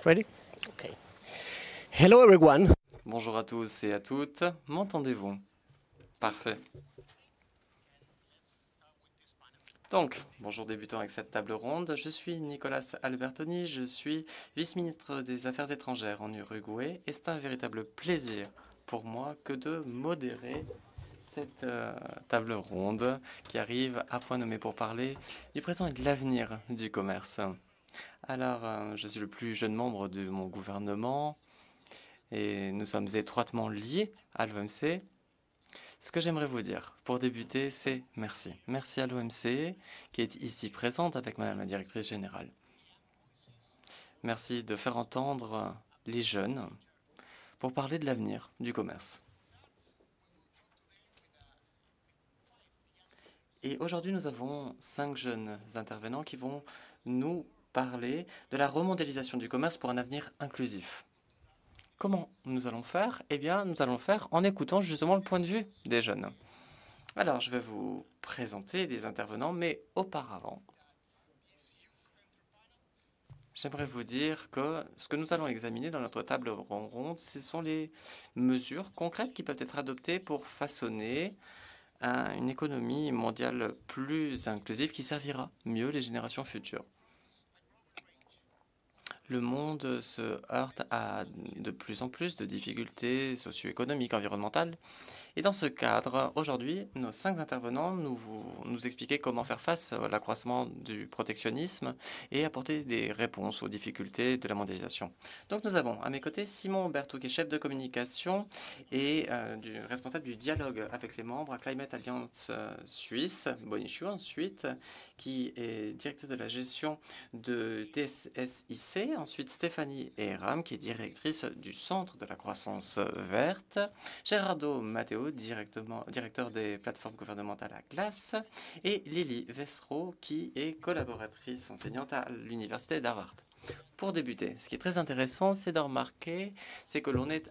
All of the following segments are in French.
Ready? Okay. Hello everyone. Bonjour à tous et à toutes, m'entendez-vous? Parfait. Donc, bonjour débutants avec cette table ronde. Je suis Nicolas Albertoni, je suis vice-ministre des Affaires étrangères en Uruguay et c'est un véritable plaisir pour moi que de modérer cette table ronde qui arrive à point nommé pour parler du présent et de l'avenir du commerce. Alors, je suis le plus jeune membre de mon gouvernement et nous sommes étroitement liés à l'OMC. Ce que j'aimerais vous dire, pour débuter, c'est merci. Merci à l'OMC qui est ici présente avec Madame la Directrice Générale. Merci de faire entendre les jeunes pour parler de l'avenir du commerce. Et aujourd'hui, nous avons 5 jeunes intervenants qui vont nous parler de la remondialisation du commerce pour un avenir inclusif. Comment nous allons faire? Eh bien, nous allons le faire en écoutant justement le point de vue des jeunes. Alors, je vais vous présenter les intervenants, mais auparavant, j'aimerais vous dire que ce que nous allons examiner dans notre table ronde, ce sont les mesures concrètes qui peuvent être adoptées pour façonner une économie mondiale plus inclusive qui servira mieux les générations futures. Le monde se heurte à de plus en plus de difficultés socio-économiques, environnementales. Et dans ce cadre, aujourd'hui, nos 5 intervenants nous expliquer comment faire face à l'accroissement du protectionnisme et apporter des réponses aux difficultés de la mondialisation. Donc nous avons à mes côtés Simon Berthoud, qui est chef de communication et responsable du dialogue avec les membres à Climate Alliance Suisse, Bonichu ensuite, qui est directrice de la gestion de TSSIC. Ensuite, Stéphanie Eram, qui est directrice du Centre de la croissance verte. Gerardo Matteo, directeur des plateformes gouvernementales à Glace, et Lily Vessereau, qui est collaboratrice enseignante à l'Université d'Harvard. Pour débuter, ce qui est très intéressant, c'est de remarquer, c'est que l'on est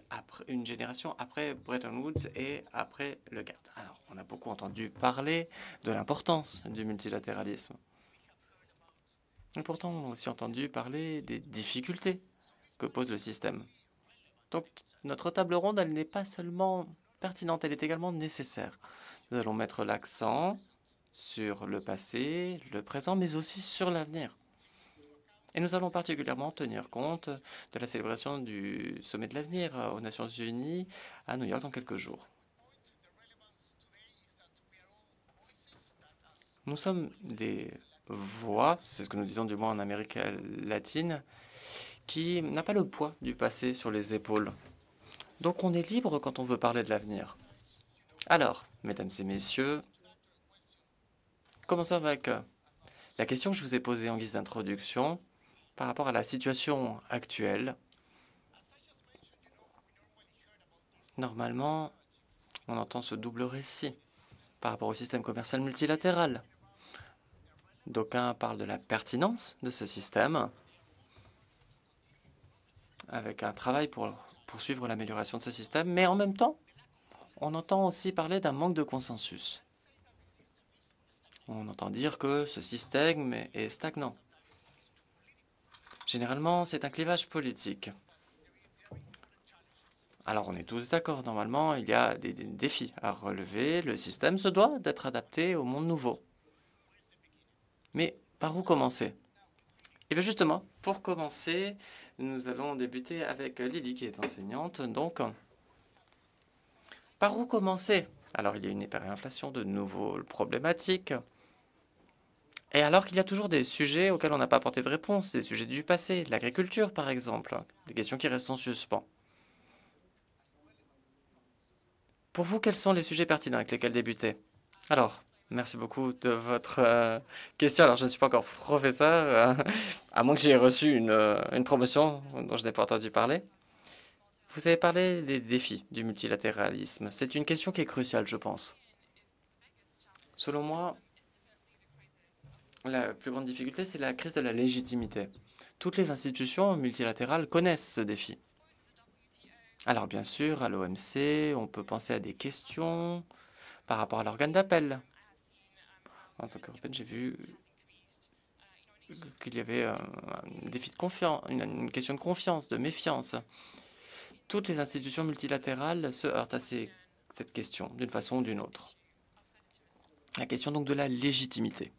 une génération après Bretton Woods et après le GATT. Alors, on a beaucoup entendu parler de l'importance du multilatéralisme. Et pourtant, on a aussi entendu parler des difficultés que pose le système. Donc, notre table ronde, elle n'est pas seulement pertinente, elle est également nécessaire. Nous allons mettre l'accent sur le passé, le présent, mais aussi sur l'avenir. Et nous allons particulièrement tenir compte de la célébration du sommet de l'avenir aux Nations Unies à New York dans quelques jours. Nous sommes des voix, c'est ce que nous disons du moins en Amérique latine, qui n'a pas le poids du passé sur les épaules. Donc on est libre quand on veut parler de l'avenir. Alors, mesdames et messieurs, commençons avec la question que je vous ai posée en guise d'introduction par rapport à la situation actuelle. Normalement, on entend ce double récit par rapport au système commercial multilatéral. D'aucuns parlent de la pertinence de ce système, avec un travail pour poursuivre l'amélioration de ce système, mais en même temps, on entend aussi parler d'un manque de consensus. On entend dire que ce système est stagnant. Généralement, c'est un clivage politique. Alors, on est tous d'accord, normalement, il y a des défis à relever. Le système se doit d'être adapté au monde nouveau. Mais par où commencer? Et bien justement, pour commencer, nous allons débuter avec Lily, qui est enseignante. Donc, par où commencer? Alors, il y a une hyperinflation, de nouveaux problématiques. Et alors qu'il y a toujours des sujets auxquels on n'a pas apporté de réponse, des sujets du passé, l'agriculture par exemple, des questions qui restent en suspens. Pour vous, quels sont les sujets pertinents avec lesquels débuter? Alors, merci beaucoup de votre question. Alors, je ne suis pas encore professeur, à moins que j'aie reçu une promotion dont je n'ai pas entendu parler. Vous avez parlé des défis du multilatéralisme. C'est une question qui est cruciale, je pense. Selon moi, la plus grande difficulté, c'est la crise de la légitimité. Toutes les institutions multilatérales connaissent ce défi. Alors bien sûr, à l'OMC, on peut penser à des questions par rapport à l'organe d'appel. En tant qu'Européenne, j'ai vu qu'il y avait un défi de confiance, une question de confiance, de méfiance. Toutes les institutions multilatérales se heurtent à cette question d'une façon ou d'une autre. La question donc de la légitimité.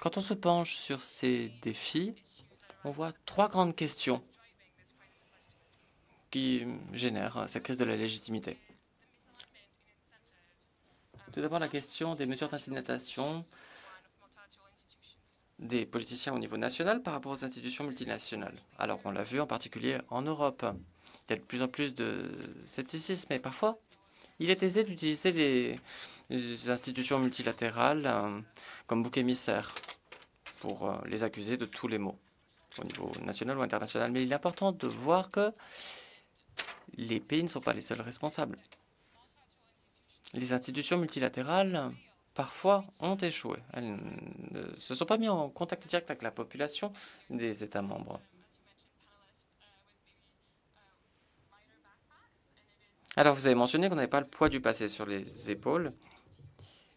Quand on se penche sur ces défis, on voit trois grandes questions qui génèrent cette crise de la légitimité. Tout d'abord, la question des mesures d'incitation des politiciens au niveau national par rapport aux institutions multinationales. Alors, on l'a vu en particulier en Europe. Il y a de plus en plus de scepticisme et parfois, il est aisé d'utiliser les institutions multilatérales comme bouc émissaire pour les accuser de tous les maux au niveau national ou international. Mais il est important de voir que les pays ne sont pas les seuls responsables. Les institutions multilatérales, parfois, ont échoué. Elles ne se sont pas mises en contact direct avec la population des États membres. Alors, vous avez mentionné qu'on n'avait pas le poids du passé sur les épaules.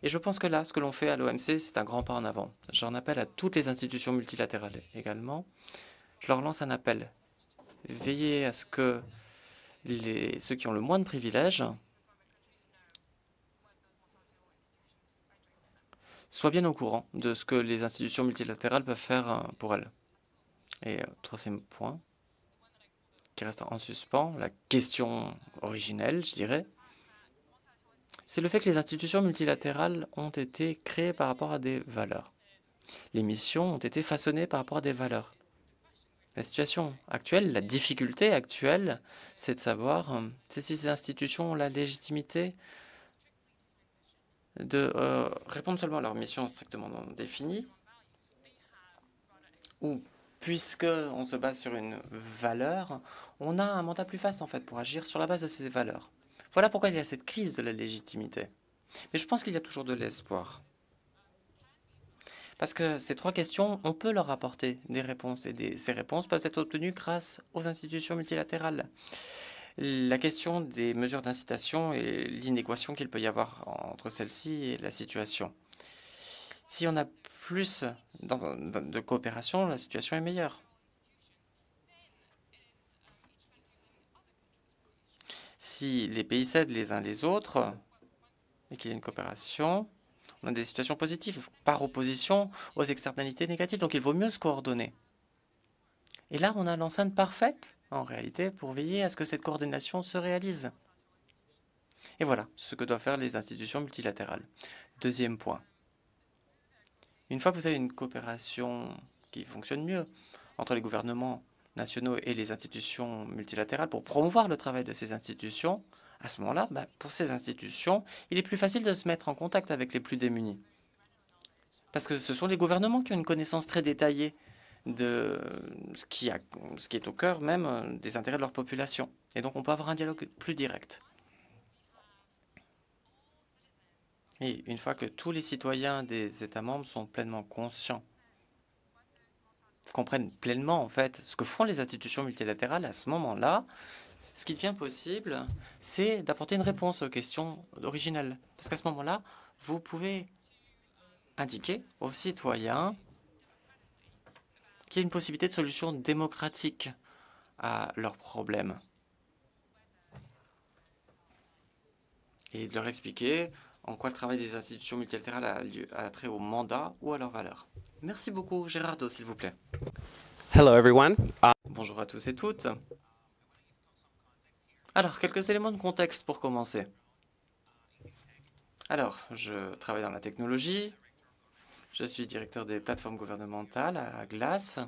Et je pense que là, ce que l'on fait à l'OMC, c'est un grand pas en avant. J'en appelle à toutes les institutions multilatérales également. Je leur lance un appel. Veillez à ce que ceux qui ont le moins de privilèges soient bien au courant de ce que les institutions multilatérales peuvent faire pour elles. Et troisième point, qui reste en suspens, la question originelle, je dirais, c'est le fait que les institutions multilatérales ont été créées par rapport à des valeurs. Les missions ont été façonnées par rapport à des valeurs. La situation actuelle, la difficulté actuelle, c'est de savoir si ces institutions ont la légitimité de répondre seulement à leur mission strictement définie, ou puisque on se base sur une valeur, on a un mandat plus vaste en fait pour agir sur la base de ces valeurs. Voilà pourquoi il y a cette crise de la légitimité. Mais je pense qu'il y a toujours de l'espoir. Parce que ces trois questions, on peut leur apporter des réponses et ces réponses peuvent être obtenues grâce aux institutions multilatérales. La question des mesures d'incitation et l'inéquation qu'il peut y avoir entre celles-ci et la situation. Si on a plus de coopération, la situation est meilleure. Si les pays s'aident les uns les autres et qu'il y a une coopération, on a des situations positives, par opposition aux externalités négatives. Donc il vaut mieux se coordonner. Et là, on a l'enceinte parfaite, en réalité, pour veiller à ce que cette coordination se réalise. Et voilà ce que doivent faire les institutions multilatérales. Deuxième point. Une fois que vous avez une coopération qui fonctionne mieux entre les gouvernements nationaux et les institutions multilatérales pour promouvoir le travail de ces institutions, à ce moment-là, pour ces institutions, il est plus facile de se mettre en contact avec les plus démunis. Parce que ce sont les gouvernements qui ont une connaissance très détaillée de ce qui est au cœur même des intérêts de leur population. Et donc on peut avoir un dialogue plus direct. Et une fois que tous les citoyens des États membres sont pleinement conscients, comprennent pleinement en fait ce que font les institutions multilatérales, à ce moment-là, ce qui devient possible, c'est d'apporter une réponse aux questions originelles. Parce qu'à ce moment-là, vous pouvez indiquer aux citoyens qu'il y a une possibilité de solution démocratique à leurs problèmes. Et de leur expliquer en quoi le travail des institutions multilatérales a trait au mandat ou à leurs valeurs. Merci beaucoup. Gérardo, s'il vous plaît. Hello, everyone. Bonjour à tous et toutes. Alors, quelques éléments de contexte pour commencer. Alors, je travaille dans la technologie. Je suis directeur des plateformes gouvernementales à Glass.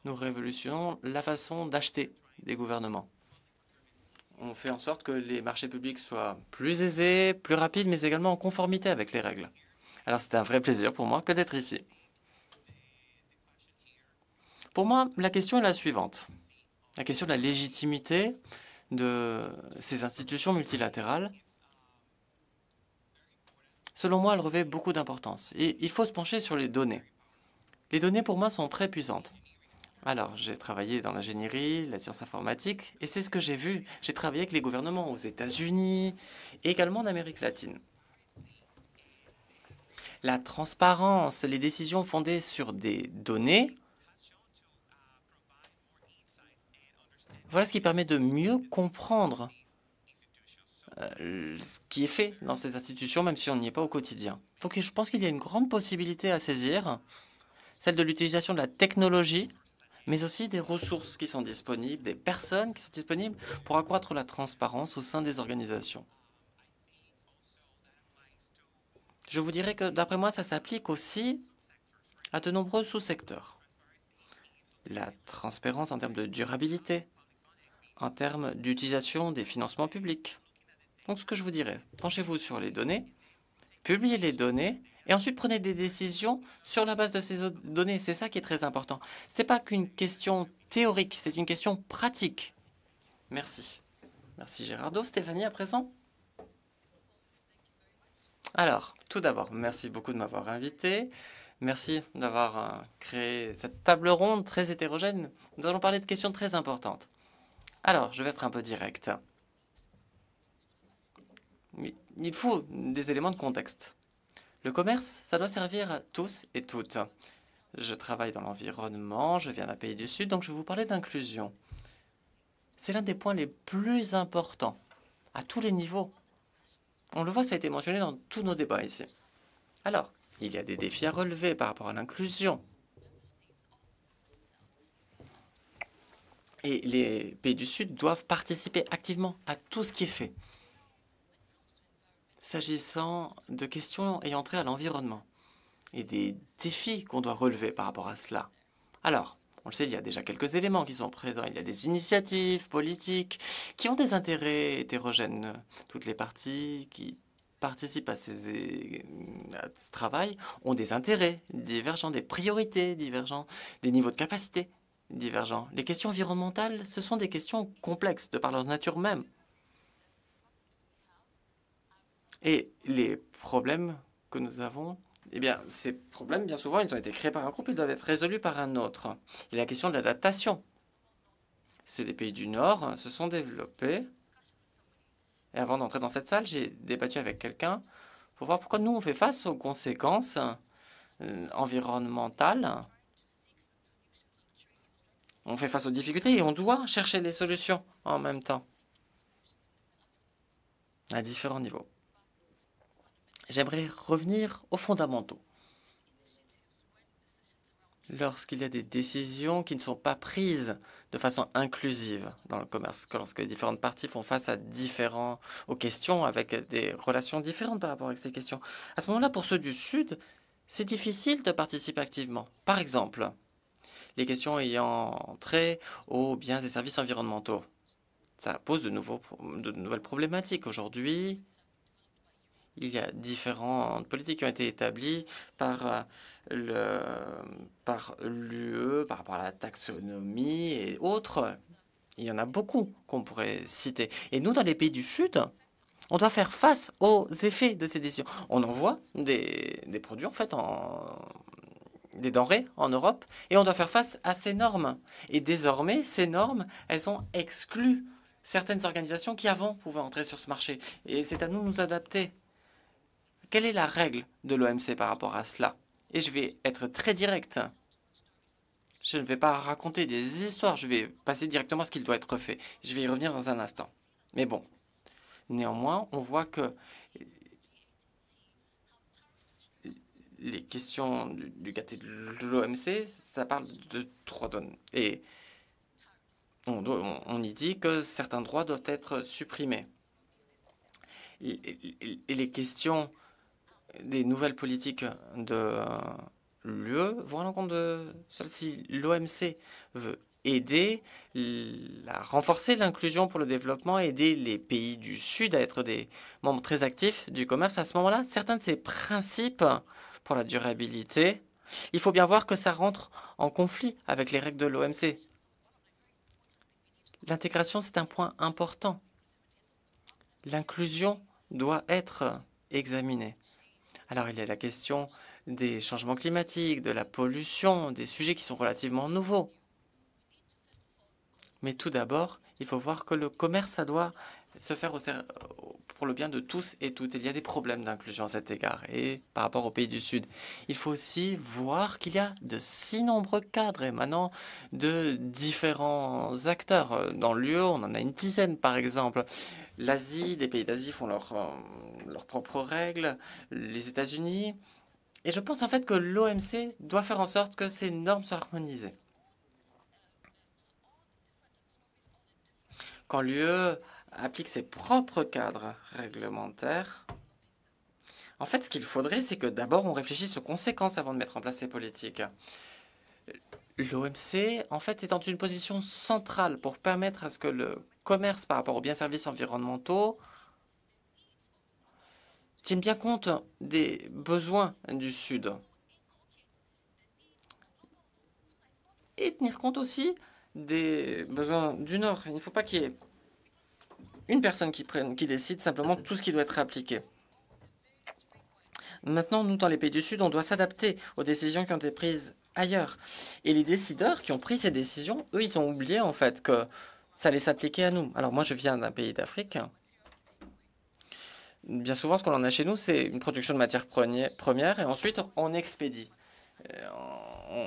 Nous révolutionnons la façon d'acheter des gouvernements. On fait en sorte que les marchés publics soient plus aisés, plus rapides, mais également en conformité avec les règles. Alors, c'est un vrai plaisir pour moi que d'être ici. Pour moi, la question est la suivante. La question de la légitimité de ces institutions multilatérales, selon moi, elle revêt beaucoup d'importance. Et il faut se pencher sur les données. Les données, pour moi, sont très puissantes. Alors, j'ai travaillé dans l'ingénierie, la science informatique, et c'est ce que j'ai vu. J'ai travaillé avec les gouvernements aux États-Unis et également en Amérique latine. La transparence, les décisions fondées sur des données, voilà ce qui permet de mieux comprendre ce qui est fait dans ces institutions, même si on n'y est pas au quotidien. Donc je pense qu'il y a une grande possibilité à saisir, celle de l'utilisation de la technologie, mais aussi des ressources qui sont disponibles, des personnes qui sont disponibles pour accroître la transparence au sein des organisations. Je vous dirais que, d'après moi, ça s'applique aussi à de nombreux sous-secteurs. La transparence en termes de durabilité, en termes d'utilisation des financements publics. Donc ce que je vous dirais, penchez-vous sur les données, publiez les données, et ensuite prenez des décisions sur la base de ces données. C'est ça qui est très important. Ce n'est pas qu'une question théorique, c'est une question pratique. Merci. Merci Gérardo. Stéphanie, à présent. Alors, tout d'abord, merci beaucoup de m'avoir invité. Merci d'avoir créé cette table ronde très hétérogène. Nous allons parler de questions très importantes. Alors, je vais être un peu direct. Il faut des éléments de contexte. Le commerce, ça doit servir à tous et toutes. Je travaille dans l'environnement, je viens d'un pays du Sud, donc je vais vous parler d'inclusion. C'est l'un des points les plus importants, à tous les niveaux. On le voit, ça a été mentionné dans tous nos débats ici. Alors, il y a des défis à relever par rapport à l'inclusion. Et les pays du Sud doivent participer activement à tout ce qui est fait. S'agissant de questions ayant trait à l'environnement et des défis qu'on doit relever par rapport à cela. Alors, on le sait, il y a déjà quelques éléments qui sont présents. Il y a des initiatives politiques qui ont des intérêts hétérogènes. Toutes les parties qui participent à ce travail ont des intérêts divergents, des priorités divergentes, des niveaux de capacité divergents. Les questions environnementales, ce sont des questions complexes de par leur nature même. Et les problèmes que nous avons, eh bien, ces problèmes, bien souvent, ils ont été créés par un groupe, ils doivent être résolus par un autre. Il y a la question de l'adaptation. C'est des pays du Nord se sont développés. Et avant d'entrer dans cette salle, j'ai débattu avec quelqu'un pour voir pourquoi nous, on fait face aux conséquences environnementales. On fait face aux difficultés et on doit chercher des solutions en même temps, à différents niveaux. J'aimerais revenir aux fondamentaux. Lorsqu'il y a des décisions qui ne sont pas prises de façon inclusive dans le commerce, lorsque les différentes parties font face aux questions avec des relations différentes par rapport à ces questions, à ce moment-là, pour ceux du Sud, c'est difficile de participer activement. Par exemple, les questions ayant trait aux biens et services environnementaux. Ça pose de nouvelles problématiques. Aujourd'hui, il y a différentes politiques qui ont été établies par l'UE, par rapport à la taxonomie et autres. Il y en a beaucoup qu'on pourrait citer. Et nous, dans les pays du Sud, on doit faire face aux effets de ces décisions. On envoie des produits, en fait, des denrées en Europe, et on doit faire face à ces normes. Et désormais, ces normes, elles ont exclu certaines organisations qui avant pouvaient entrer sur ce marché. Et c'est à nous de nous adapter. Quelle est la règle de l'OMC par rapport à cela? Et je vais être très direct. Je ne vais pas raconter des histoires, je vais passer directement à ce qu'il doit être fait. Je vais y revenir dans un instant. Mais bon, néanmoins, on voit que les questions du GATT et de l'OMC, ça parle de droits données. Et on y dit que certains droits doivent être supprimés. Et les questions des nouvelles politiques de l'UE vont à l'encontre de celle-ci. L'OMC veut aider à renforcer l'inclusion pour le développement, aider les pays du Sud à être des membres très actifs du commerce. À ce moment-là, certains de ces principes pour la durabilité, il faut bien voir que ça rentre en conflit avec les règles de l'OMC. L'intégration, c'est un point important. L'inclusion doit être examinée. Alors, il y a la question des changements climatiques, de la pollution, des sujets qui sont relativement nouveaux. Mais tout d'abord, il faut voir que le commerce, ça doit se faire pour le bien de tous et toutes. Il y a des problèmes d'inclusion à cet égard. Et par rapport aux pays du Sud, il faut aussi voir qu'il y a de si nombreux cadres émanant de différents acteurs. Dans l'UE, on en a une dizaine, par exemple. L'Asie, des pays d'Asie font leurs propres règles. Les États-Unis. Et je pense en fait que l'OMC doit faire en sorte que ces normes soient harmonisées. Quand l'UE applique ses propres cadres réglementaires, en fait, ce qu'il faudrait, c'est que d'abord on réfléchisse aux conséquences avant de mettre en place ces politiques. L'OMC, en fait, est dans une position centrale pour permettre à ce que le commerce par rapport aux biens services environnementaux tienne bien compte des besoins du Sud. Et tenir compte aussi des besoins du Nord. Il ne faut pas qu'il y ait une personne qui décide simplement tout ce qui doit être appliqué. Maintenant, nous, dans les pays du Sud, on doit s'adapter aux décisions qui ont été prises ailleurs. Et les décideurs qui ont pris ces décisions, eux, ils ont oublié en fait que ça allait s'appliquer à nous. Alors moi, je viens d'un pays d'Afrique. Bien souvent, ce qu'on en a chez nous, c'est une production de matières premières et ensuite on expédie.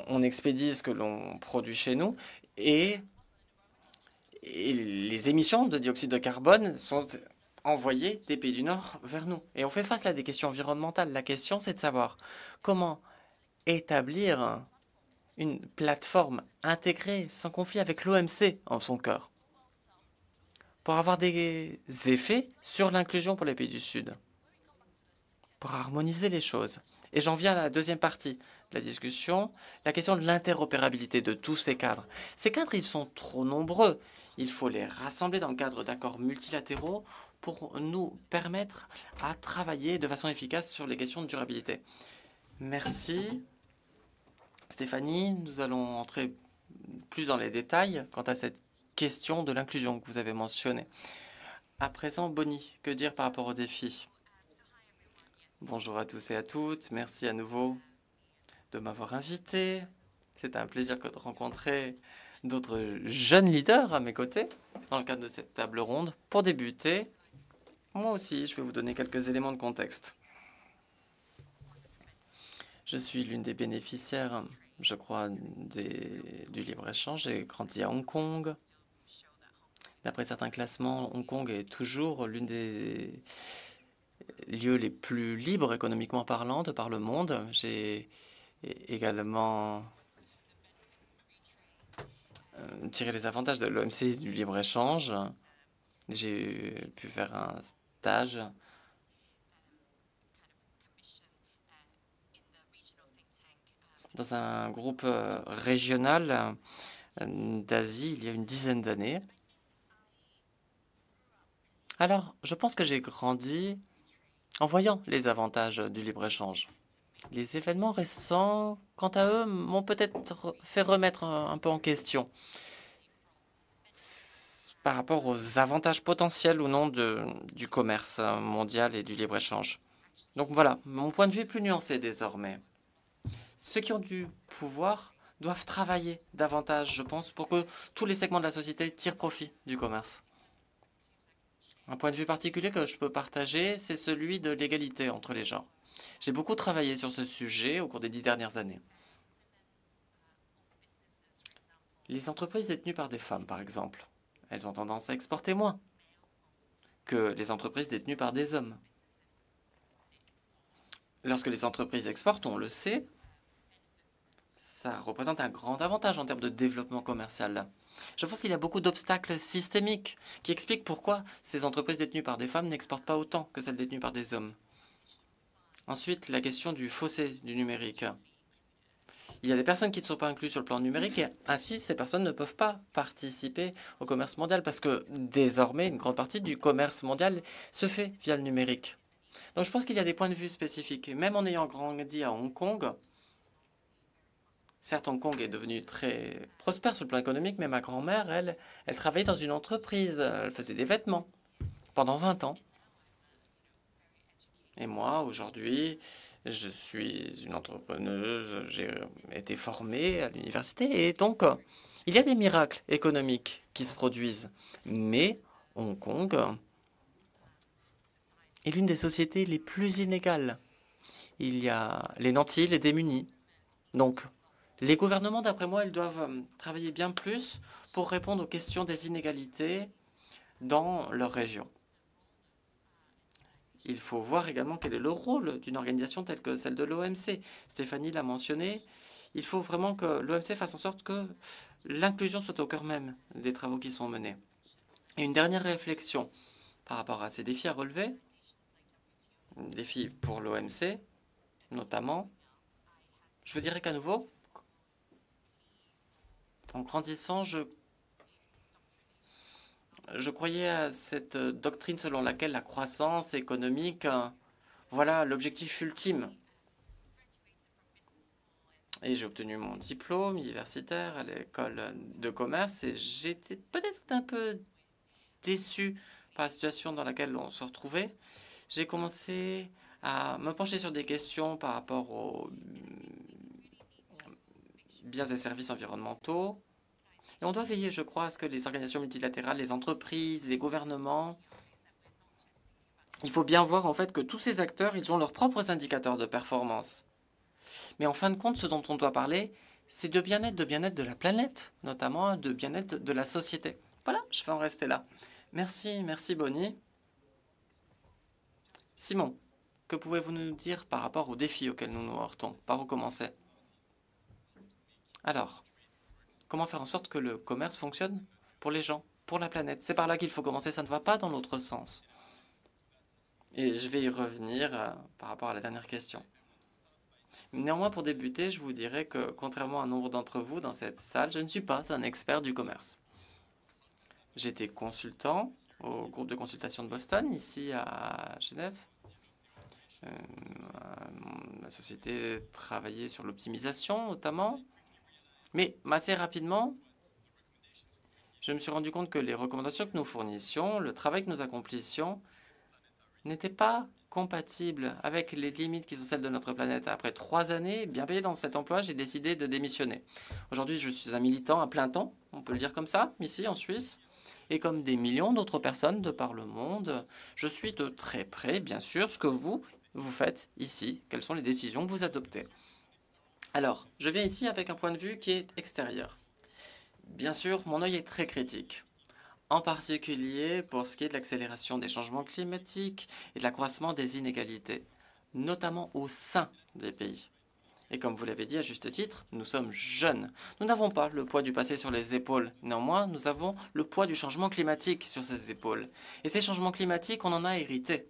On expédie ce que l'on produit chez nous et les émissions de dioxyde de carbone sont envoyées des pays du Nord vers nous. Et on fait face à des questions environnementales. La question, c'est de savoir comment établir une plateforme intégrée sans conflit avec l'OMC en son cœur pour avoir des effets sur l'inclusion pour les pays du Sud, pour harmoniser les choses. Et j'en viens à la deuxième partie de la discussion, la question de l'interopérabilité de tous ces cadres. Ces cadres, ils sont trop nombreux. Il faut les rassembler dans le cadre d'accords multilatéraux pour nous permettre à travailler de façon efficace sur les questions de durabilité. Merci. Stéphanie, nous allons entrer plus dans les détails quant à cette question de l'inclusion que vous avez mentionnée. À présent, Bonnie, que dire par rapport aux défis? Bonjour à tous et à toutes. Merci à nouveau de m'avoir invité. C'est un plaisir de rencontrer d'autres jeunes leaders à mes côtés dans le cadre de cette table ronde. Pour débuter, moi aussi, je vais vous donner quelques éléments de contexte. Je suis l'une des bénéficiaires, je crois, du libre-échange. J'ai grandi à Hong Kong. D'après certains classements, Hong Kong est toujours l'une des lieux les plus libres économiquement parlant de par le monde. J'ai également tiré les avantages de l'OMC et du libre-échange. J'ai pu faire un stage dans un groupe régional d'Asie il y a une dizaine d'années. Alors, je pense que j'ai grandi en voyant les avantages du libre-échange. Les événements récents, quant à eux, m'ont peut-être fait remettre un peu en question par rapport aux avantages potentiels ou non du commerce mondial et du libre-échange. Donc voilà, mon point de vue est plus nuancé désormais. Ceux qui ont du pouvoir doivent travailler davantage, je pense, pour que tous les segments de la société tirent profit du commerce. Un point de vue particulier que je peux partager, c'est celui de l'égalité entre les genres. J'ai beaucoup travaillé sur ce sujet au cours des 10 dernières années. Les entreprises détenues par des femmes, par exemple, elles ont tendance à exporter moins que les entreprises détenues par des hommes. Lorsque les entreprises exportent, on le sait, ça représente un grand avantage en termes de développement commercial. Je pense qu'il y a beaucoup d'obstacles systémiques qui expliquent pourquoi ces entreprises détenues par des femmes n'exportent pas autant que celles détenues par des hommes. Ensuite, la question du fossé du numérique. Il y a des personnes qui ne sont pas incluses sur le plan numérique et ainsi ces personnes ne peuvent pas participer au commerce mondial parce que désormais une grande partie du commerce mondial se fait via le numérique. Donc je pense qu'il y a des points de vue spécifiques. Et même en ayant grandi à Hong Kong, certes, Hong Kong est devenu très prospère sur le plan économique, mais ma grand-mère, elle travaillait dans une entreprise. Elle faisait des vêtements pendant 20 ans. Et moi, aujourd'hui, je suis une entrepreneuse. J'ai été formée à l'université. Et donc, il y a des miracles économiques qui se produisent. Mais Hong Kong est l'une des sociétés les plus inégales. Il y a les nantis, les démunis. Donc, les gouvernements, d'après moi, ils doivent travailler bien plus pour répondre aux questions des inégalités dans leur région. Il faut voir également quel est le rôle d'une organisation telle que celle de l'OMC. Stéphanie l'a mentionné. Il faut vraiment que l'OMC fasse en sorte que l'inclusion soit au cœur même des travaux qui sont menés. Et une dernière réflexion par rapport à ces défis à relever, défis pour l'OMC notamment, je vous dirais qu'à nouveau, en grandissant, je croyais à cette doctrine selon laquelle la croissance économique, voilà l'objectif ultime. Et j'ai obtenu mon diplôme universitaire à l'école de commerce et j'étais peut-être un peu déçu par la situation dans laquelle on se retrouvait. J'ai commencé à me pencher sur des questions par rapport aux biens et services environnementaux. Et on doit veiller, je crois, à ce que les organisations multilatérales, les entreprises, les gouvernements, il faut bien voir en fait que tous ces acteurs, ils ont leurs propres indicateurs de performance. Mais en fin de compte, ce dont on doit parler, c'est de bien-être de la planète, notamment de bien-être de la société. Voilà, je vais en rester là. Merci, merci Bonnie. Simon, que pouvez-vous nous dire par rapport aux défis auxquels nous nous heurtons? Par où commencer? Alors, comment faire en sorte que le commerce fonctionne pour les gens, pour la planète? C'est par là qu'il faut commencer, ça ne va pas dans l'autre sens. Et je vais y revenir par rapport à la dernière question. Néanmoins, pour débuter, je vous dirais que, contrairement à un nombre d'entre vous dans cette salle, je ne suis pas un expert du commerce. J'étais consultant au groupe de consultation de Boston, ici à Genève. Ma société travaillait sur l'optimisation, notamment. Mais assez rapidement, je me suis rendu compte que les recommandations que nous fournissions, le travail que nous accomplissions, n'étaient pas compatibles avec les limites qui sont celles de notre planète. Après 3 années bien payé dans cet emploi, j'ai décidé de démissionner. Aujourd'hui, je suis un militant à plein temps, on peut le dire comme ça, ici en Suisse. Et comme des millions d'autres personnes de par le monde, je suis de très près, bien sûr, ce que vous faites ici, quelles sont les décisions que vous adoptez. Alors, je viens ici avec un point de vue qui est extérieur. Bien sûr, mon œil est très critique, en particulier pour ce qui est de l'accélération des changements climatiques et de l'accroissement des inégalités, notamment au sein des pays. Et comme vous l'avez dit à juste titre, nous sommes jeunes. Nous n'avons pas le poids du passé sur les épaules. Néanmoins, nous avons le poids du changement climatique sur ces épaules. Et ces changements climatiques, on en a hérité.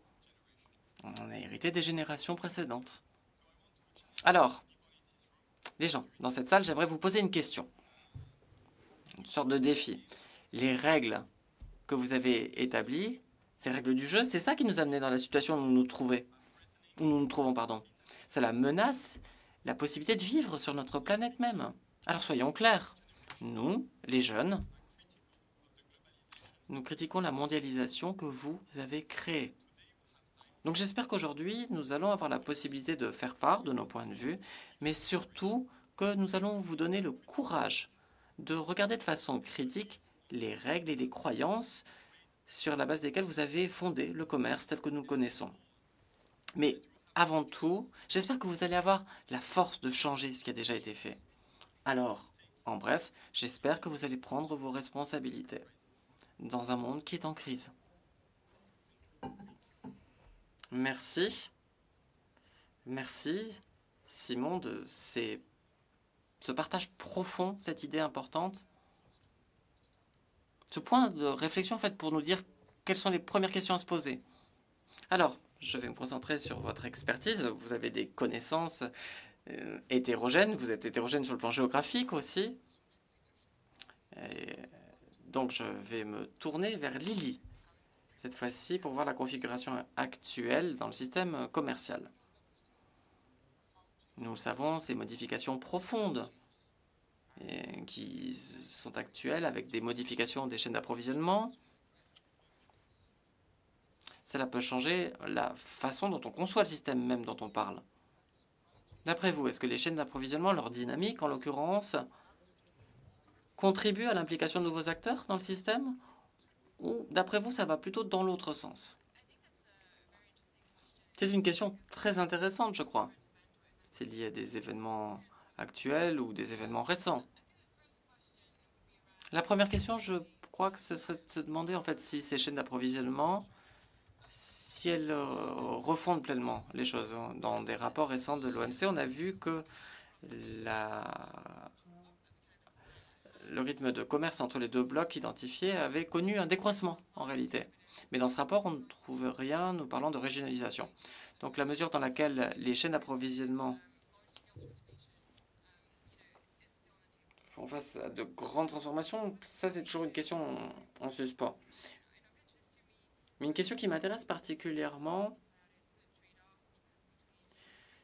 On en a hérité des générations précédentes. Alors, les gens, dans cette salle, j'aimerais vous poser une question. Une sorte de défi. Les règles que vous avez établies, ces règles du jeu, c'est ça qui nous a amenés dans la situation où nous nous trouvons, pardon. Cela menace la possibilité de vivre sur notre planète même. Alors soyons clairs, nous, les jeunes, nous critiquons la mondialisation que vous avez créée. Donc j'espère qu'aujourd'hui, nous allons avoir la possibilité de faire part de nos points de vue, mais surtout que nous allons vous donner le courage de regarder de façon critique les règles et les croyances sur la base desquelles vous avez fondé le commerce tel que nous le connaissons. Mais avant tout, j'espère que vous allez avoir la force de changer ce qui a déjà été fait. Alors, en bref, j'espère que vous allez prendre vos responsabilités dans un monde qui est en crise. Merci. Merci, Simon, de ce partage profond, cette idée importante. Ce point de réflexion fait pour nous dire quelles sont les premières questions à se poser. Alors, je vais me concentrer sur votre expertise. Vous avez des connaissances hétérogènes. Vous êtes hétérogène sur le plan géographique aussi. Et donc, je vais me tourner vers Lily, cette fois-ci, pour voir la configuration actuelle dans le système commercial. Nous savons ces modifications profondes qui sont actuelles avec des modifications des chaînes d'approvisionnement. Cela peut changer la façon dont on conçoit le système même dont on parle. D'après vous, est-ce que les chaînes d'approvisionnement, leur dynamique en l'occurrence, contribuent à l'implication de nouveaux acteurs dans le système? Ou d'après vous, ça va plutôt dans l'autre sens? C'est une question très intéressante, je crois. C'est lié à des événements actuels ou des événements récents. La première question, je crois que ce serait de se demander en fait si ces chaînes d'approvisionnement, si elles refondent pleinement les choses. Dans des rapports récents de l'OMC, on a vu que la... le rythme de commerce entre les deux blocs identifiés avait connu un décroissement en réalité. Mais dans ce rapport, on ne trouve rien nous parlant de régionalisation. Donc la mesure dans laquelle les chaînes d'approvisionnement font face à de grandes transformations, ça c'est toujours une question en suspens. Mais une question qui m'intéresse particulièrement,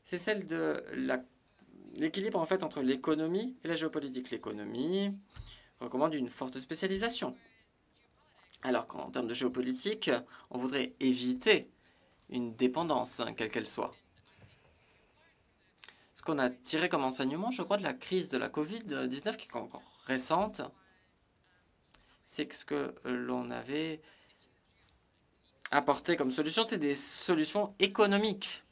c'est celle de l'équilibre en fait entre l'économie et la géopolitique. L'économie recommande une forte spécialisation, alors qu'en termes de géopolitique, on voudrait éviter une dépendance, quelle qu'elle soit. Ce qu'on a tiré comme enseignement, je crois, de la crise de la Covid-19, qui est encore récente, c'est que ce que l'on avait apporté comme solution, c'est des solutions économiques.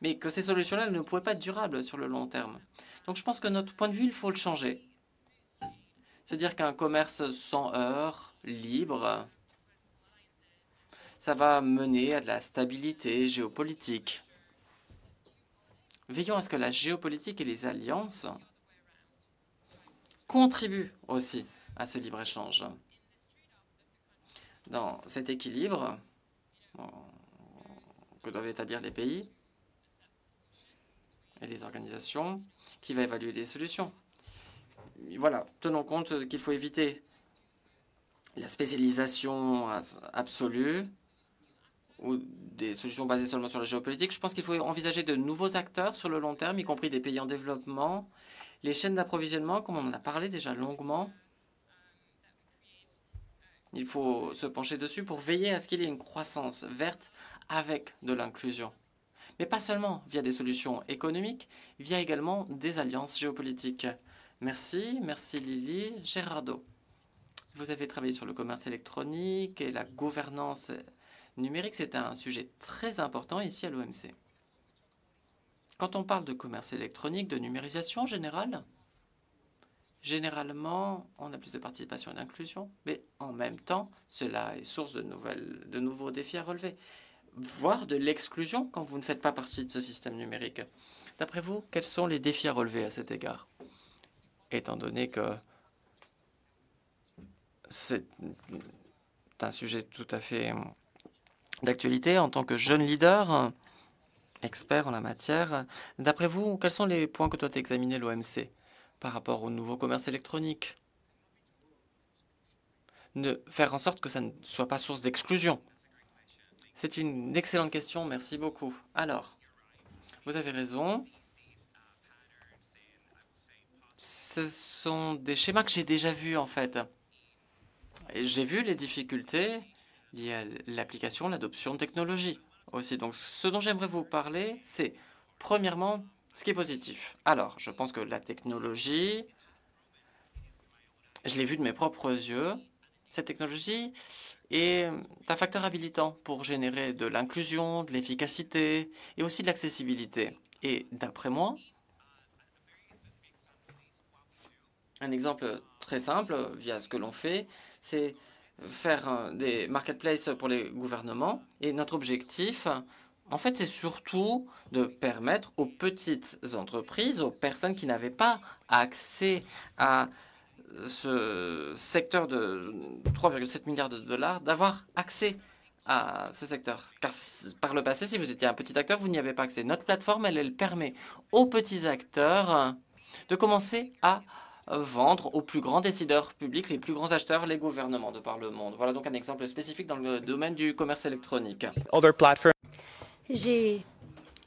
Mais que ces solutions-là ne pouvaient pas être durables sur le long terme. Donc je pense que notre point de vue, il faut le changer. Se dire qu'un commerce sans heurts, libre, ça va mener à de la stabilité géopolitique. Veillons à ce que la géopolitique et les alliances contribuent aussi à ce libre-échange. Dans cet équilibre que doivent établir les pays et les organisations, qui va évaluer des solutions. Voilà, tenons compte qu'il faut éviter la spécialisation absolue ou des solutions basées seulement sur la géopolitique. Je pense qu'il faut envisager de nouveaux acteurs sur le long terme, y compris des pays en développement. Les chaînes d'approvisionnement, comme on en a parlé déjà longuement, il faut se pencher dessus pour veiller à ce qu'il y ait une croissance verte avec de l'inclusion. Mais pas seulement via des solutions économiques, via également des alliances géopolitiques. Merci, merci Lily. Gerardo, vous avez travaillé sur le commerce électronique et la gouvernance numérique. C'est un sujet très important ici à l'OMC. Quand on parle de commerce électronique, de numérisation générale, généralement, on a plus de participation et d'inclusion, mais en même temps, cela est source de nouveaux défis à relever, voire de l'exclusion quand vous ne faites pas partie de ce système numérique. D'après vous, quels sont les défis à relever à cet égard? Étant donné que c'est un sujet tout à fait d'actualité, en tant que jeune leader, expert en la matière, d'après vous, quels sont les points que doit examiner l'OMC par rapport au nouveau commerce électronique? Faire en sorte que ça ne soit pas source d'exclusion. C'est une excellente question, merci beaucoup. Alors, vous avez raison. Ce sont des schémas que j'ai déjà vus, en fait. J'ai vu les difficultés liées à l'application, l'adoption de technologies aussi. Donc, ce dont j'aimerais vous parler, c'est, premièrement, ce qui est positif. Alors, je pense que la technologie, je l'ai vu de mes propres yeux, cette technologie est un facteur habilitant pour générer de l'inclusion, de l'efficacité et aussi de l'accessibilité. Et d'après moi, un exemple très simple via ce que l'on fait, c'est faire des marketplaces pour les gouvernements. Et notre objectif, en fait, c'est surtout de permettre aux petites entreprises, aux personnes qui n'avaient pas accès à ce secteur de 3,7 milliards de dollars, d'avoir accès à ce secteur. Car par le passé, si vous étiez un petit acteur, vous n'y avez pas accès. Notre plateforme, elle permet aux petits acteurs de commencer à vendre aux plus grands décideurs publics, les plus grands acheteurs, les gouvernements de par le monde. Voilà donc un exemple spécifique dans le domaine du commerce électronique. J'ai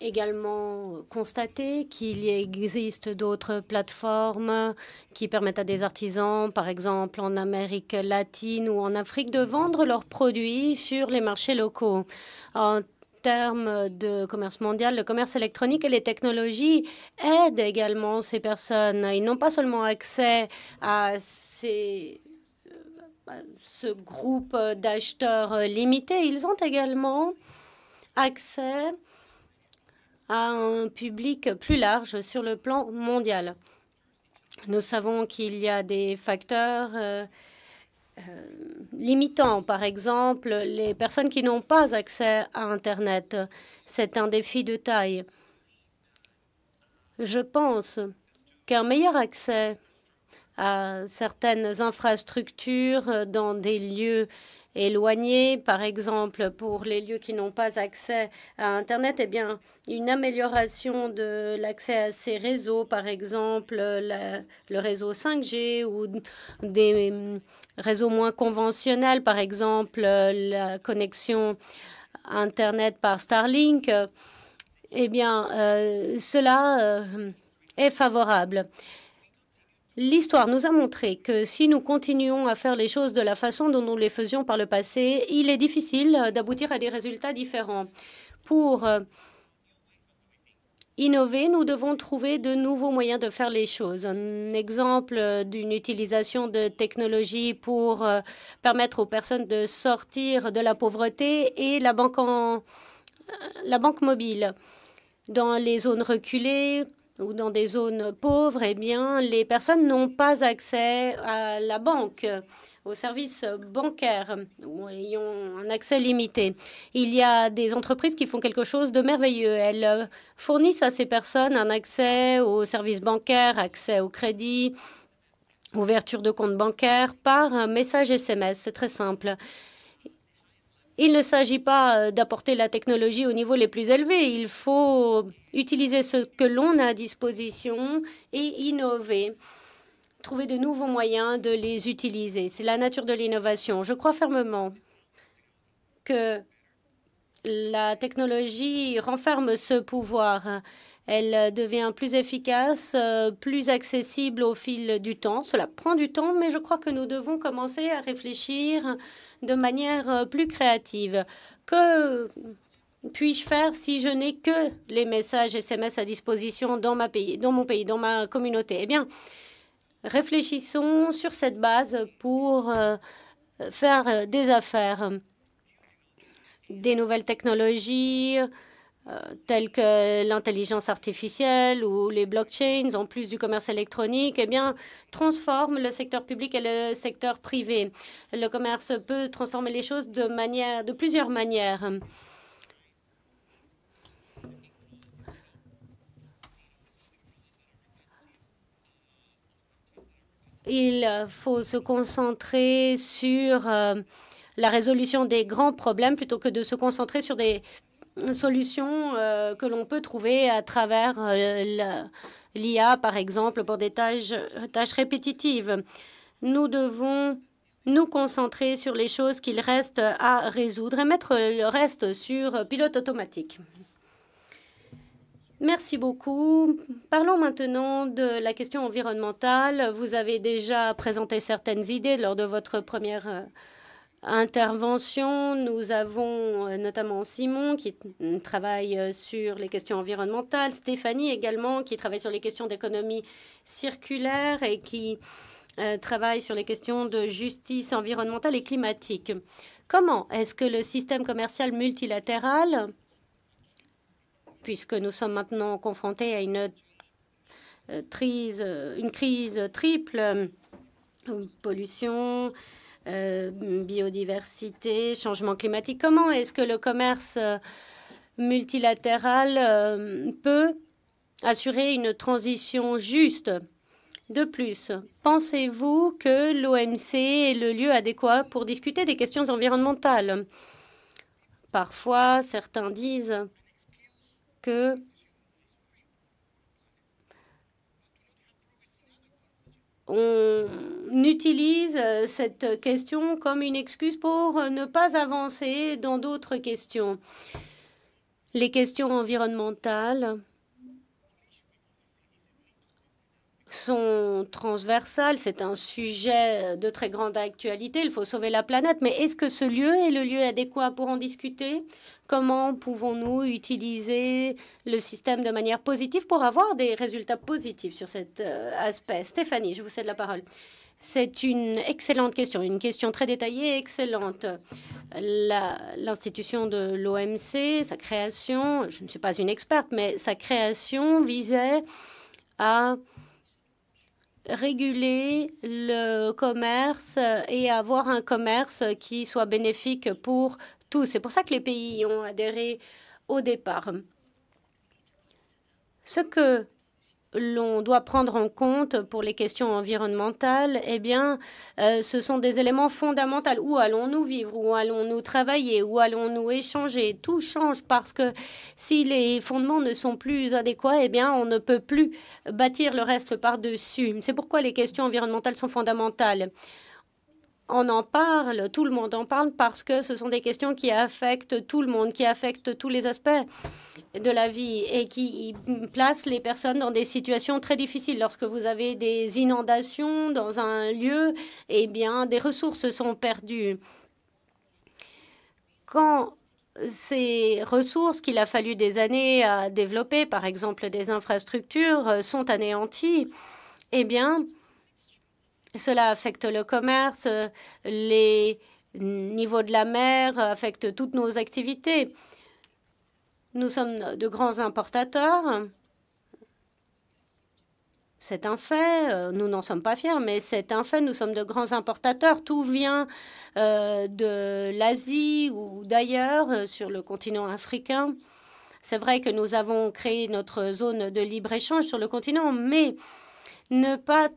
également constaté qu'il existe d'autres plateformes qui permettent à des artisans, par exemple en Amérique latine ou en Afrique, de vendre leurs produits sur les marchés locaux. En termes de commerce mondial, le commerce électronique et les technologies aident également ces personnes. Ils n'ont pas seulement accès à ces ce groupe d'acheteurs limités, ils ont également accès à un public plus large sur le plan mondial. Nous savons qu'il y a des facteurs limitants, par exemple, les personnes qui n'ont pas accès à Internet. C'est un défi de taille. Je pense qu'un meilleur accès à certaines infrastructures dans des lieux éloignés, par exemple pour les lieux qui n'ont pas accès à Internet, eh bien, une amélioration de l'accès à ces réseaux, par exemple le réseau 5G ou des réseaux moins conventionnels, par exemple la connexion Internet par Starlink, eh bien, cela est favorable. L'histoire nous a montré que si nous continuons à faire les choses de la façon dont nous les faisions par le passé, il est difficile d'aboutir à des résultats différents. Pour innover, nous devons trouver de nouveaux moyens de faire les choses. Un exemple d'une utilisation de technologies pour permettre aux personnes de sortir de la pauvreté est la banque mobile. Dans les zones reculées ou dans des zones pauvres, eh bien, les personnes n'ont pas accès à la banque, aux services bancaires, ou ayant un accès limité. Il y a des entreprises qui font quelque chose de merveilleux. Elles fournissent à ces personnes un accès aux services bancaires, accès au crédit, ouverture de compte bancaire par un message SMS. C'est très simple. Il ne s'agit pas d'apporter la technologie au niveau les plus élevés. Il faut utiliser ce que l'on a à disposition et innover, trouver de nouveaux moyens de les utiliser. C'est la nature de l'innovation. Je crois fermement que la technologie renferme ce pouvoir. Elle devient plus efficace, plus accessible au fil du temps. Cela prend du temps, mais je crois que nous devons commencer à réfléchir de manière plus créative. Que puis-je faire si je n'ai que les messages SMS à disposition dans mon pays, dans ma communauté? Eh bien, réfléchissons sur cette base pour faire des affaires. Des nouvelles technologies telles que l'intelligence artificielle ou les blockchains, en plus du commerce électronique, eh bien, transforment le secteur public et le secteur privé. Le commerce peut transformer les choses de plusieurs manières. Il faut se concentrer sur la résolution des grands problèmes plutôt que de se concentrer sur des solutions que l'on peut trouver à travers l'IA, par exemple, pour des tâches répétitives. Nous devons nous concentrer sur les choses qu'il reste à résoudre et mettre le reste sur pilote automatique. Merci beaucoup. Parlons maintenant de la question environnementale. Vous avez déjà présenté certaines idées lors de votre première intervention. Nous avons notamment Simon qui travaille sur les questions environnementales, Stéphanie également qui travaille sur les questions d'économie circulaire et qui travaille sur les questions de justice environnementale et climatique. Comment est-ce que le système commercial multilatéral, puisque nous sommes maintenant confrontés à une crise triple, pollution, biodiversité, changement climatique. Comment est-ce que le commerce multilatéral peut assurer une transition juste? De plus, pensez-vous que l'OMC est le lieu adéquat pour discuter des questions environnementales? Parfois, certains disent que on utilise cette question comme une excuse pour ne pas avancer dans d'autres questions. Les questions environnementales sont transversales. C'est un sujet de très grande actualité. Il faut sauver la planète. Mais est-ce que ce lieu est le lieu adéquat pour en discuter? Comment pouvons-nous utiliser le système de manière positive pour avoir des résultats positifs sur cet aspect? Stéphanie, je vous cède la parole. C'est une excellente question, une question très détaillée et excellente. L'institution de l'OMC, sa création, je ne suis pas une experte, mais sa création visait à réguler le commerce et avoir un commerce qui soit bénéfique pour tous. C'est pour ça que les pays ont adhéré au départ. Ce que l'on doit prendre en compte pour les questions environnementales, eh bien, ce sont des éléments fondamentaux. Où allons-nous vivre? Où allons-nous travailler? Où allons-nous échanger? Tout change parce que si les fondements ne sont plus adéquats, eh bien, on ne peut plus bâtir le reste par-dessus. C'est pourquoi les questions environnementales sont fondamentales. On en parle, tout le monde en parle parce que ce sont des questions qui affectent tout le monde, qui affectent tous les aspects de la vie et qui placent les personnes dans des situations très difficiles. Lorsque vous avez des inondations dans un lieu, eh bien, des ressources sont perdues. Quand ces ressources qu'il a fallu des années à développer, par exemple des infrastructures, sont anéanties, eh bien, cela affecte le commerce, les niveaux de la mer, affecte toutes nos activités. Nous sommes de grands importateurs. C'est un fait. Nous n'en sommes pas fiers, mais c'est un fait. Nous sommes de grands importateurs. Tout vient de l'Asie ou d'ailleurs sur le continent africain. C'est vrai que nous avons créé notre zone de libre-échange sur le continent, mais ne pas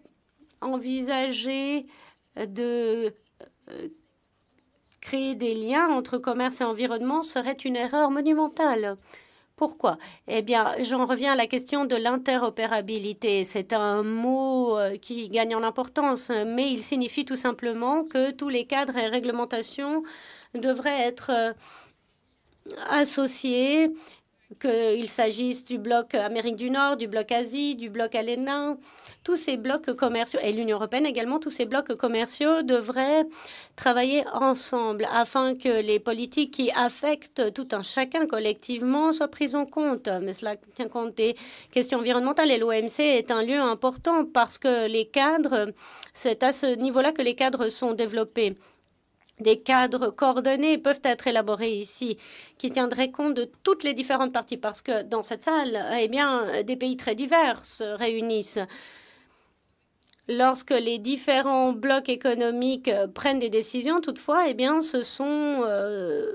envisager de créer des liens entre commerce et environnement serait une erreur monumentale. Pourquoi? Eh bien, j'en reviens à la question de l'interopérabilité. C'est un mot qui gagne en importance, mais il signifie tout simplement que tous les cadres et réglementations devraient être associés, qu'il s'agisse du bloc Amérique du Nord, du bloc Asie, du bloc ALENA, tous ces blocs commerciaux, et l'Union européenne également, tous ces blocs commerciaux devraient travailler ensemble afin que les politiques qui affectent tout un chacun collectivement soient prises en compte. Mais cela tient compte des questions environnementales et l'OMC est un lieu important parce que les cadres, c'est à ce niveau-là que les cadres sont développés. Des cadres coordonnés peuvent être élaborés ici, qui tiendraient compte de toutes les différentes parties, parce que dans cette salle, eh bien, des pays très divers se réunissent. Lorsque les différents blocs économiques prennent des décisions, toutefois, eh bien, ce sont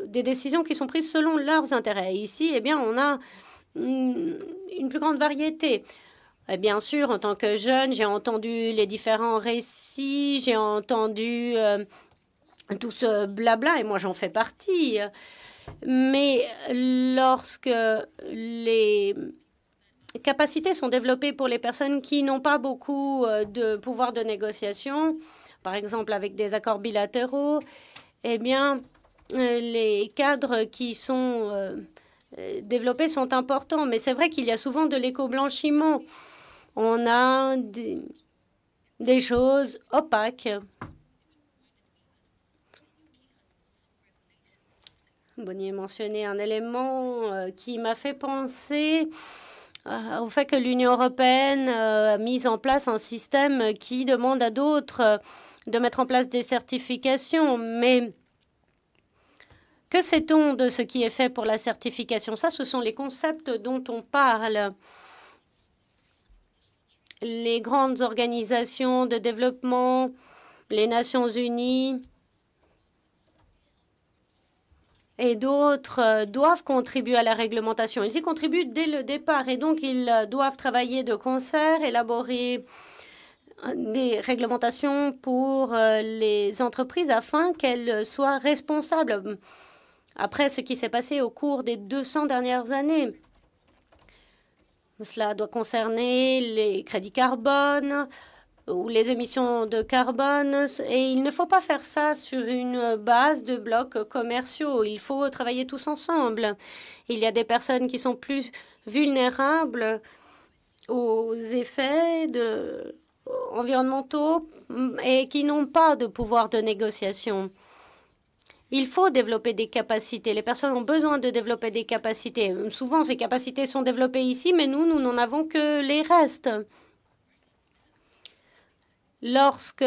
des décisions qui sont prises selon leurs intérêts. Ici, eh bien, on a une plus grande variété. Et bien sûr, en tant que jeune, j'ai entendu les différents récits, j'ai entendu tout ce blabla, et moi j'en fais partie. Mais lorsque les capacités sont développées pour les personnes qui n'ont pas beaucoup de pouvoir de négociation, par exemple avec des accords bilatéraux, eh bien, les cadres qui sont développés sont importants. Mais c'est vrai qu'il y a souvent de l'éco-blanchiment. On a des choses opaques. Bonnier mentionnait un élément qui m'a fait penser au fait que l'Union européenne a mis en place un système qui demande à d'autres de mettre en place des certifications. Mais que sait-on de ce qui est fait pour la certification? Ça, ce sont les concepts dont on parle. Les grandes organisations de développement, les Nations unies et d'autres doivent contribuer à la réglementation. Ils y contribuent dès le départ et donc ils doivent travailler de concert, élaborer des réglementations pour les entreprises afin qu'elles soient responsables après ce qui s'est passé au cours des 200 dernières années. Cela doit concerner les crédits carbone ou les émissions de carbone. Et il ne faut pas faire ça sur une base de blocs commerciaux. Il faut travailler tous ensemble. Il y a des personnes qui sont plus vulnérables aux effets environnementaux et qui n'ont pas de pouvoir de négociation. Il faut développer des capacités. Les personnes ont besoin de développer des capacités. Souvent, ces capacités sont développées ici, mais nous n'en avons que les restes. Lorsque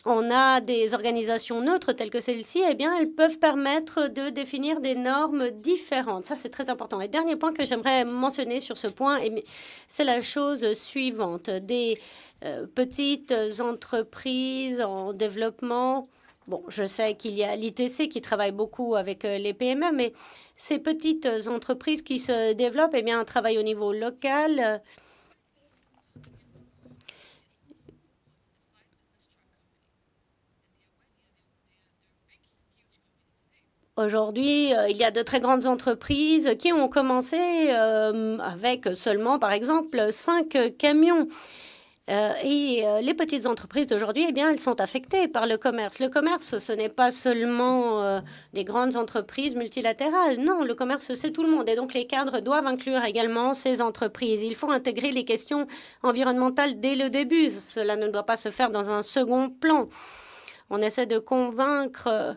on a des organisations neutres telles que celle-ci, eh bien, elles peuvent permettre de définir des normes différentes. Ça, c'est très important. Et dernier point que j'aimerais mentionner sur ce point, c'est la chose suivante. Des petites entreprises en développement. Bon, je sais qu'il y a l'ITC qui travaille beaucoup avec les PME, mais ces petites entreprises qui se développent, eh bien, travaillent au niveau local. Aujourd'hui, il y a de très grandes entreprises qui ont commencé avec seulement, par exemple, 5 camions. Les petites entreprises d'aujourd'hui, eh bien, elles sont affectées par le commerce. Le commerce, ce n'est pas seulement des grandes entreprises multilatérales. Non, le commerce, c'est tout le monde. Et donc, les cadres doivent inclure également ces entreprises. Il faut intégrer les questions environnementales dès le début. Cela ne doit pas se faire dans un second plan. On essaie de convaincre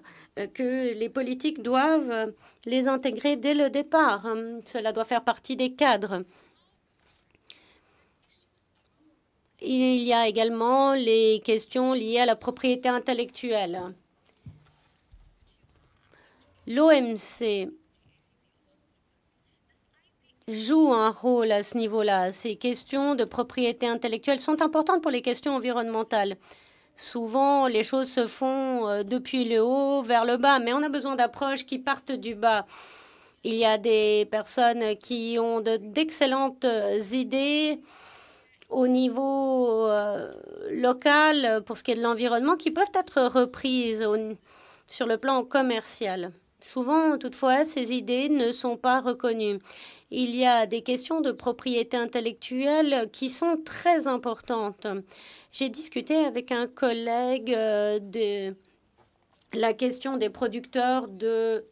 que les politiques doivent les intégrer dès le départ. Cela doit faire partie des cadres. Il y a également les questions liées à la propriété intellectuelle. L'OMC joue un rôle à ce niveau-là. Ces questions de propriété intellectuelle sont importantes pour les questions environnementales. Souvent, les choses se font depuis le haut vers le bas, mais on a besoin d'approches qui partent du bas. Il y a des personnes qui ont d'excellentes idées au niveau local pour ce qui est de l'environnement qui peuvent être reprises sur le plan commercial. Souvent, toutefois, ces idées ne sont pas reconnues. Il y a des questions de propriété intellectuelle qui sont très importantes. J'ai discuté avec un collègue de la question des producteurs de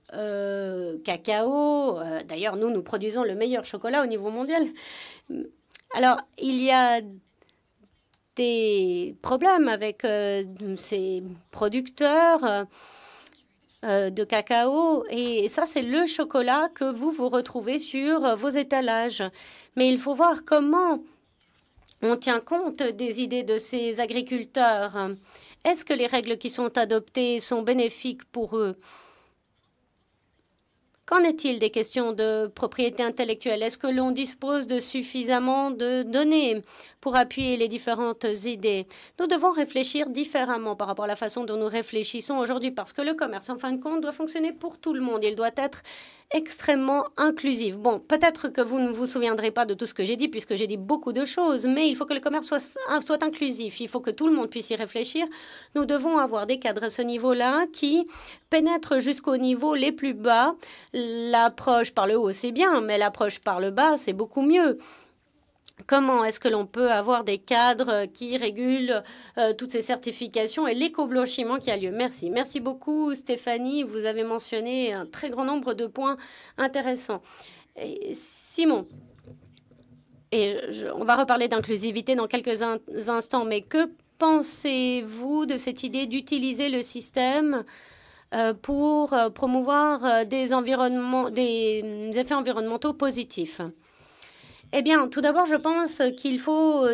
cacao. D'ailleurs, nous produisons le meilleur chocolat au niveau mondial. Alors, il y a des problèmes avec ces producteurs de cacao. Et ça, c'est le chocolat que vous retrouvez sur vos étalages. Mais il faut voir comment on tient compte des idées de ces agriculteurs. Est-ce que les règles qui sont adoptées sont bénéfiques pour eux? Qu'en est-il des questions de propriété intellectuelle? Est-ce que l'on dispose de suffisamment de données pour appuyer les différentes idées? Nous devons réfléchir différemment par rapport à la façon dont nous réfléchissons aujourd'hui, parce que le commerce, en fin de compte, doit fonctionner pour tout le monde. Il doit être extrêmement inclusif. Bon, peut-être que vous ne vous souviendrez pas de tout ce que j'ai dit, puisque j'ai dit beaucoup de choses, mais il faut que le commerce soit inclusif. Il faut que tout le monde puisse y réfléchir. Nous devons avoir des cadres à ce niveau-là qui pénètrent jusqu'au niveau les plus bas. L'approche par le haut, c'est bien, mais l'approche par le bas, c'est beaucoup mieux. Comment est-ce que l'on peut avoir des cadres qui régulent toutes ces certifications et l'éco-blanchiment qui a lieu? Merci. Merci beaucoup, Stéphanie. Vous avez mentionné un très grand nombre de points intéressants. Et Simon, on va reparler d'inclusivité dans quelques instants, mais que pensez-vous de cette idée d'utiliser le système pour promouvoir des effets environnementaux positifs? Eh bien, tout d'abord, je pense qu'il faut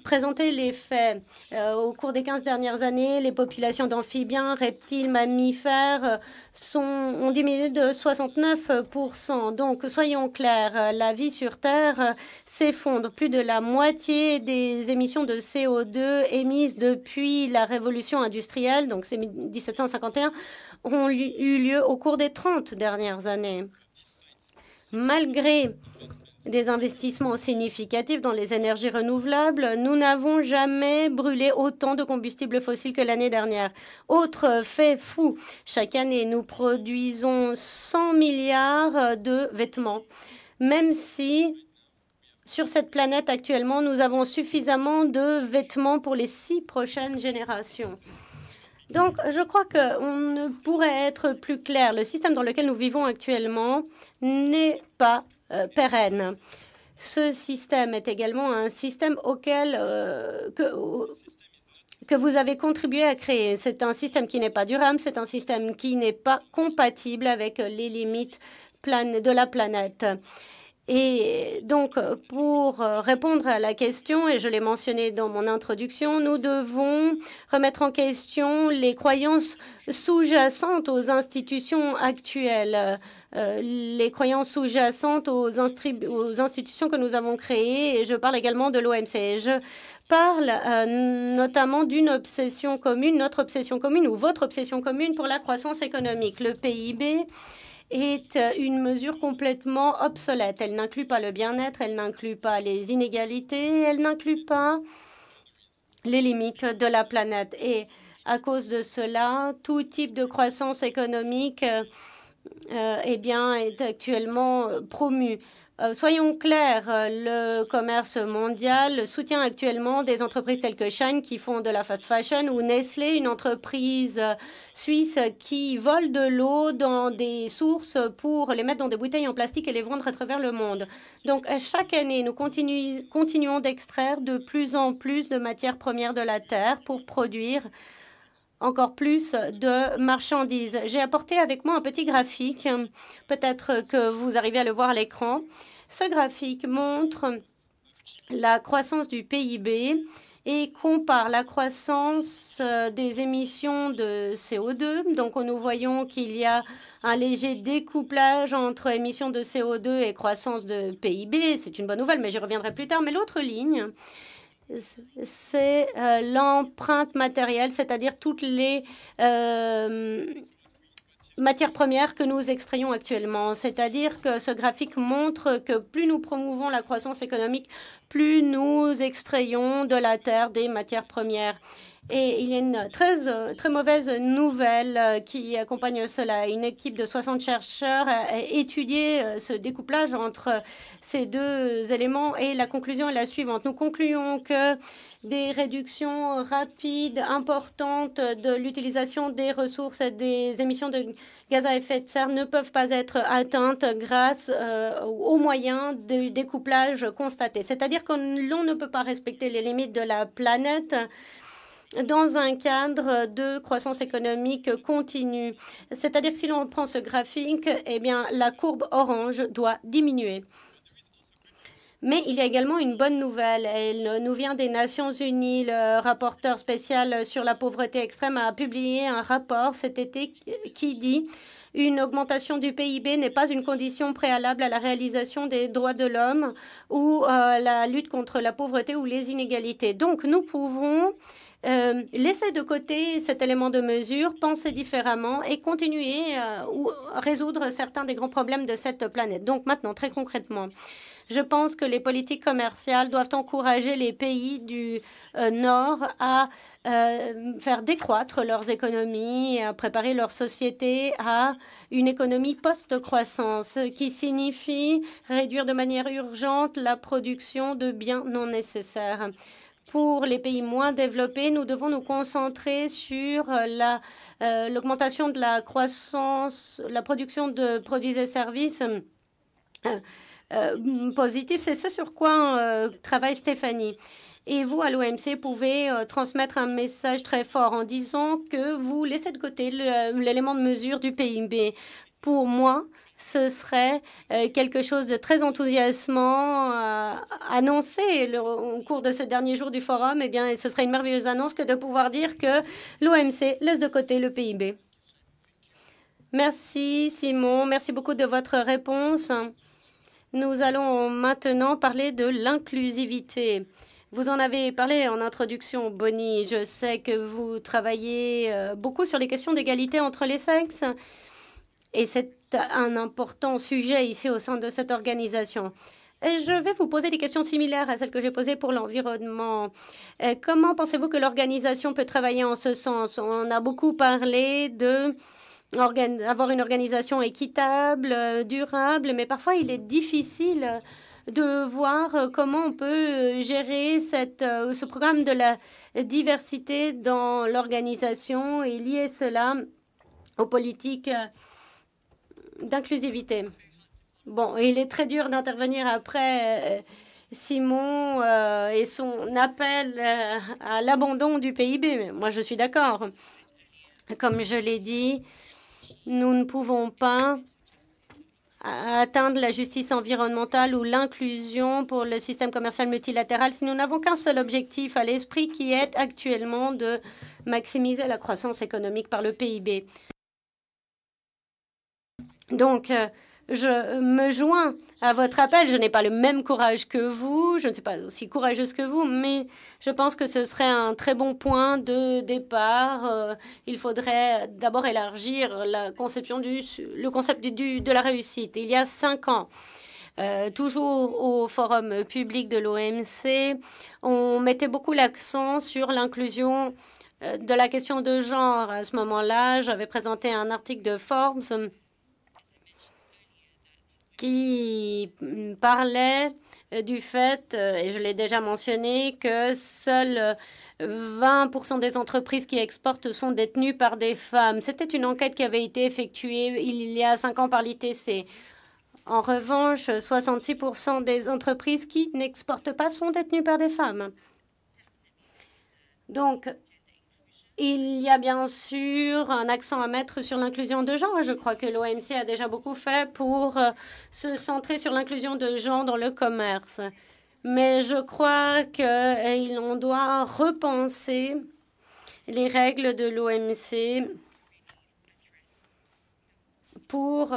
présenter les faits. Au cours des 15 dernières années, les populations d'amphibiens, reptiles, mammifères ont diminué de 69%. Donc, soyons clairs, la vie sur Terre s'effondre. Plus de la moitié des émissions de CO2 émises depuis la révolution industrielle, donc c'est 1751, ont eu lieu au cours des 30 dernières années. Malgré des investissements significatifs dans les énergies renouvelables, nous n'avons jamais brûlé autant de combustibles fossiles que l'année dernière. Autre fait fou, chaque année, nous produisons 100 milliards de vêtements, même si sur cette planète actuellement, nous avons suffisamment de vêtements pour les 6 prochaines générations. Donc, je crois qu'on ne pourrait être plus clair. Le système dans lequel nous vivons actuellement n'est pas pérenne. Ce système est également un système auquel que vous avez contribué à créer. C'est un système qui n'est pas durable, c'est un système qui n'est pas compatible avec les limites de la planète. Et donc, pour répondre à la question, et je l'ai mentionné dans mon introduction, nous devons remettre en question les croyances sous-jacentes aux institutions actuelles, les croyances sous-jacentes aux institutions que nous avons créées, et je parle également de l'OMC. Je parle notamment d'une obsession commune, notre obsession commune ou votre obsession commune pour la croissance économique. Le PIB est une mesure complètement obsolète. Elle n'inclut pas le bien-être, elle n'inclut pas les inégalités, elle n'inclut pas les limites de la planète. Et à cause de cela, tout type de croissance économique eh bien, est actuellement promu. Soyons clairs, le commerce mondial soutient actuellement des entreprises telles que Shine qui font de la fast fashion ou Nestlé, une entreprise suisse qui vole de l'eau dans des sources pour les mettre dans des bouteilles en plastique et les vendre à travers le monde. Donc, chaque année, nous continuons d'extraire de plus en plus de matières premières de la terre pour produire encore plus de marchandises. J'ai apporté avec moi un petit graphique, peut-être que vous arrivez à le voir à l'écran. Ce graphique montre la croissance du PIB et compare la croissance des émissions de CO2. Donc, nous voyons qu'il y a un léger découplage entre émissions de CO2 et croissance de PIB. C'est une bonne nouvelle, mais j'y reviendrai plus tard. Mais l'autre ligne, c'est l'empreinte matérielle, c'est-à-dire toutes les matières premières que nous extrayons actuellement. C'est-à-dire que ce graphique montre que plus nous promouvons la croissance économique, plus nous extrayons de la terre des matières premières. Et il y a une très mauvaise nouvelle qui accompagne cela. Une équipe de 60 chercheurs a étudié ce découplage entre ces deux éléments et la conclusion est la suivante. Nous concluons que des réductions rapides, importantes de l'utilisation des ressources et des émissions de gaz à effet de serre ne peuvent pas être atteintes grâce aux moyens du découplage constaté. C'est-à-dire que l'on ne peut pas respecter les limites de la planète dans un cadre de croissance économique continue. C'est-à-dire que si l'on reprend ce graphique, eh bien, la courbe orange doit diminuer. Mais il y a également une bonne nouvelle. Elle nous vient des Nations Unies. Le rapporteur spécial sur la pauvreté extrême a publié un rapport cet été qui dit une augmentation du PIB n'est pas une condition préalable à la réalisation des droits de l'homme ou la lutte contre la pauvreté ou les inégalités. Donc, nous pouvons laisser de côté cet élément de mesure, penser différemment et continuer ou résoudre certains des grands problèmes de cette planète. Donc maintenant, très concrètement, je pense que les politiques commerciales doivent encourager les pays du Nord à faire décroître leurs économies, à préparer leur société à une économie post-croissance, qui signifie réduire de manière urgente la production de biens non nécessaires. Pour les pays moins développés, nous devons nous concentrer sur l'augmentation de la croissance, la production de produits et services positifs. C'est ce sur quoi travaille Stéphanie. Et vous, à l'OMC, pouvez transmettre un message très fort en disant que vous laissez de côté l'élément de mesure du PIB. Pour moi, ce serait quelque chose de très enthousiasmant annoncé au cours de ce dernier jour du forum. Eh bien, ce serait une merveilleuse annonce que de pouvoir dire que l'OMC laisse de côté le PIB. Merci, Simon. Merci beaucoup de votre réponse. Nous allons maintenant parler de l'inclusivité. Vous en avez parlé en introduction, Bonnie. Je sais que vous travaillez beaucoup sur les questions d'égalité entre les sexes. Et c'est un important sujet ici au sein de cette organisation. Et je vais vous poser des questions similaires à celles que j'ai posées pour l'environnement. Comment pensez-vous que l'organisation peut travailler en ce sens? On a beaucoup parlé d'avoir une organisation équitable, durable, mais parfois il est difficile de voir comment on peut gérer ce programme de la diversité dans l'organisation et lier cela aux politiques d'inclusivité. Bon, il est très dur d'intervenir après Simon et son appel à l'abandon du PIB. Mais moi, je suis d'accord. Comme je l'ai dit, nous ne pouvons pas à atteindre la justice environnementale ou l'inclusion pour le système commercial multilatéral si nous n'avons qu'un seul objectif à l'esprit qui est actuellement de maximiser la croissance économique par le PIB. Donc, je me joins à votre appel. Je n'ai pas le même courage que vous, je ne suis pas aussi courageuse que vous, mais je pense que ce serait un très bon point de départ. Il faudrait d'abord élargir la conception le concept de la réussite. Il y a 5 ans, toujours au forum public de l'OMC, on mettait beaucoup l'accent sur l'inclusion de la question de genre. À ce moment-là, j'avais présenté un article de Forbes qui parlait du fait, et je l'ai déjà mentionné, que seuls 20% des entreprises qui exportent sont détenues par des femmes. C'était une enquête qui avait été effectuée il y a 5 ans par l'ITC. En revanche, 66% des entreprises qui n'exportent pas sont détenues par des femmes. Donc, il y a bien sûr un accent à mettre sur l'inclusion de genre. Je crois que l'OMC a déjà beaucoup fait pour se centrer sur l'inclusion de genre dans le commerce. Mais je crois qu'on doit repenser les règles de l'OMC pour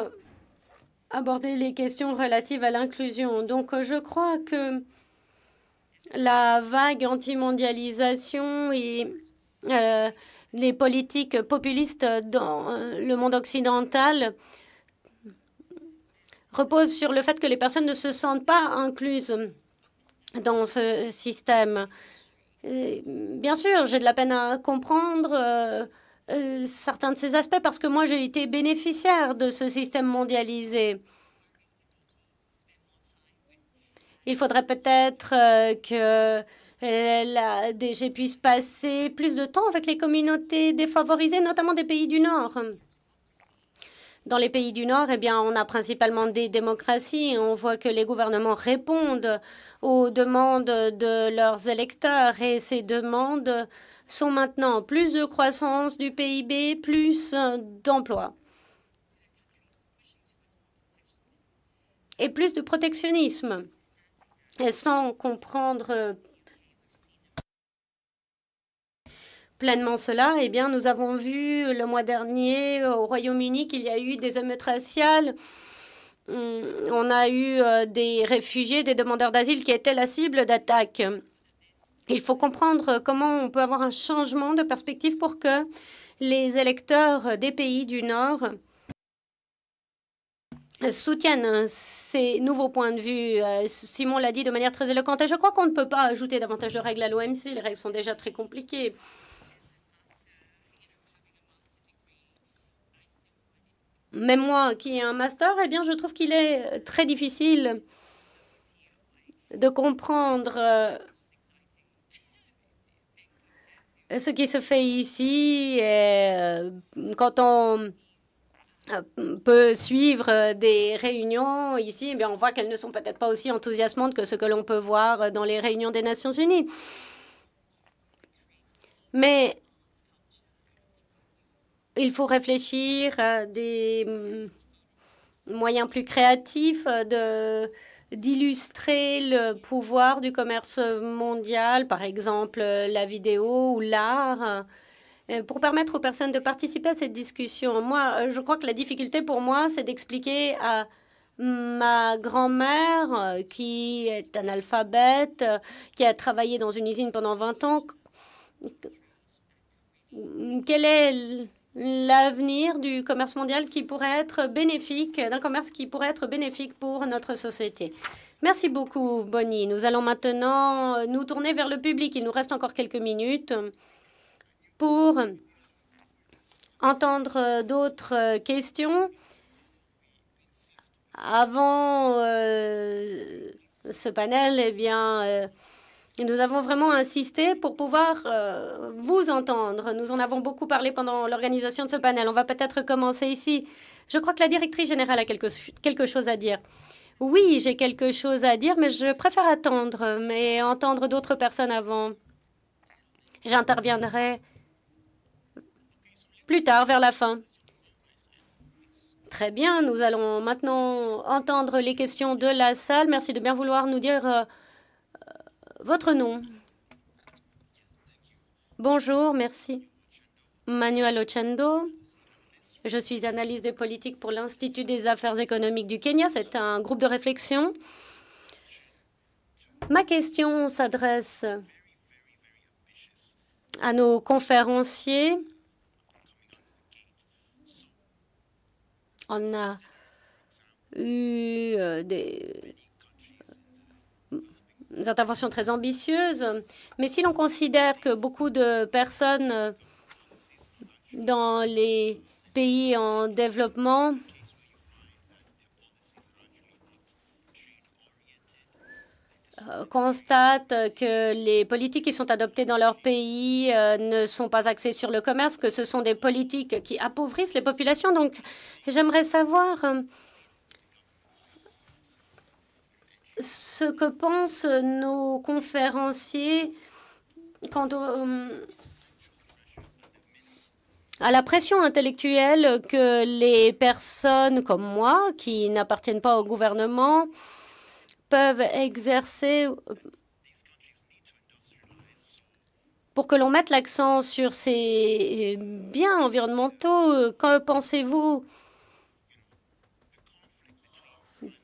aborder les questions relatives à l'inclusion. Donc, je crois que la vague anti-mondialisation et les politiques populistes dans le monde occidental reposent sur le fait que les personnes ne se sentent pas incluses dans ce système. Et bien sûr, j'ai de la peine à comprendre certains de ces aspects parce que moi, j'ai été bénéficiaire de ce système mondialisé. Il faudrait peut-être que la DG puisse passer plus de temps avec les communautés défavorisées, notamment des pays du Nord. Dans les pays du Nord, eh bien, on a principalement des démocraties. On voit que les gouvernements répondent aux demandes de leurs électeurs et ces demandes sont maintenant plus de croissance du PIB, plus d'emplois et plus de protectionnisme. Et sans comprendre pleinement cela, eh bien, nous avons vu le mois dernier au Royaume-Uni qu'il y a eu des émeutes raciales. On a eu des réfugiés, des demandeurs d'asile qui étaient la cible d'attaques. Il faut comprendre comment on peut avoir un changement de perspective pour que les électeurs des pays du Nord soutiennent ces nouveaux points de vue. Simon l'a dit de manière très éloquente et je crois qu'on ne peut pas ajouter davantage de règles à l'OMC. Les règles sont déjà très compliquées. Même moi qui ai un master, eh bien, je trouve qu'il est très difficile de comprendre ce qui se fait ici. Et quand on peut suivre des réunions ici, eh bien, on voit qu'elles ne sont peut-être pas aussi enthousiasmantes que ce que l'on peut voir dans les réunions des Nations Unies. Mais il faut réfléchir à des moyens plus créatifs d'illustrer le pouvoir du commerce mondial, par exemple la vidéo ou l'art, pour permettre aux personnes de participer à cette discussion. Moi, je crois que la difficulté pour moi, c'est d'expliquer à ma grand-mère, qui est analphabète, qui a travaillé dans une usine pendant 20 ans, quel est l'avenir du commerce mondial qui pourrait être bénéfique, d'un commerce qui pourrait être bénéfique pour notre société. Merci beaucoup, Bonnie. Nous allons maintenant nous tourner vers le public. Il nous reste encore quelques minutes pour entendre d'autres questions. Avant ce panel, eh bien, nous avons vraiment insisté pour pouvoir vous entendre. Nous en avons beaucoup parlé pendant l'organisation de ce panel. On va peut-être commencer ici. Je crois que la directrice générale a quelque chose à dire. Oui, j'ai quelque chose à dire, mais je préfère attendre, mais entendre d'autres personnes avant. J'interviendrai plus tard, vers la fin. Très bien, nous allons maintenant entendre les questions de la salle. Merci de bien vouloir nous dire votre nom. Bonjour, merci. Manuel Ochendo. Je suis analyste des politiques pour l'Institut des affaires économiques du Kenya. C'est un groupe de réflexion. Ma question s'adresse à nos conférenciers. On a eu des interventions très ambitieuses, mais si l'on considère que beaucoup de personnes dans les pays en développement constatent que les politiques qui sont adoptées dans leur pays ne sont pas axées sur le commerce, que ce sont des politiques qui appauvrissent les populations. Donc, j'aimerais savoir ce que pensent nos conférenciers quant à la pression intellectuelle que les personnes comme moi, qui n'appartiennent pas au gouvernement, peuvent exercer pour que l'on mette l'accent sur ces biens environnementaux. Que pensez-vous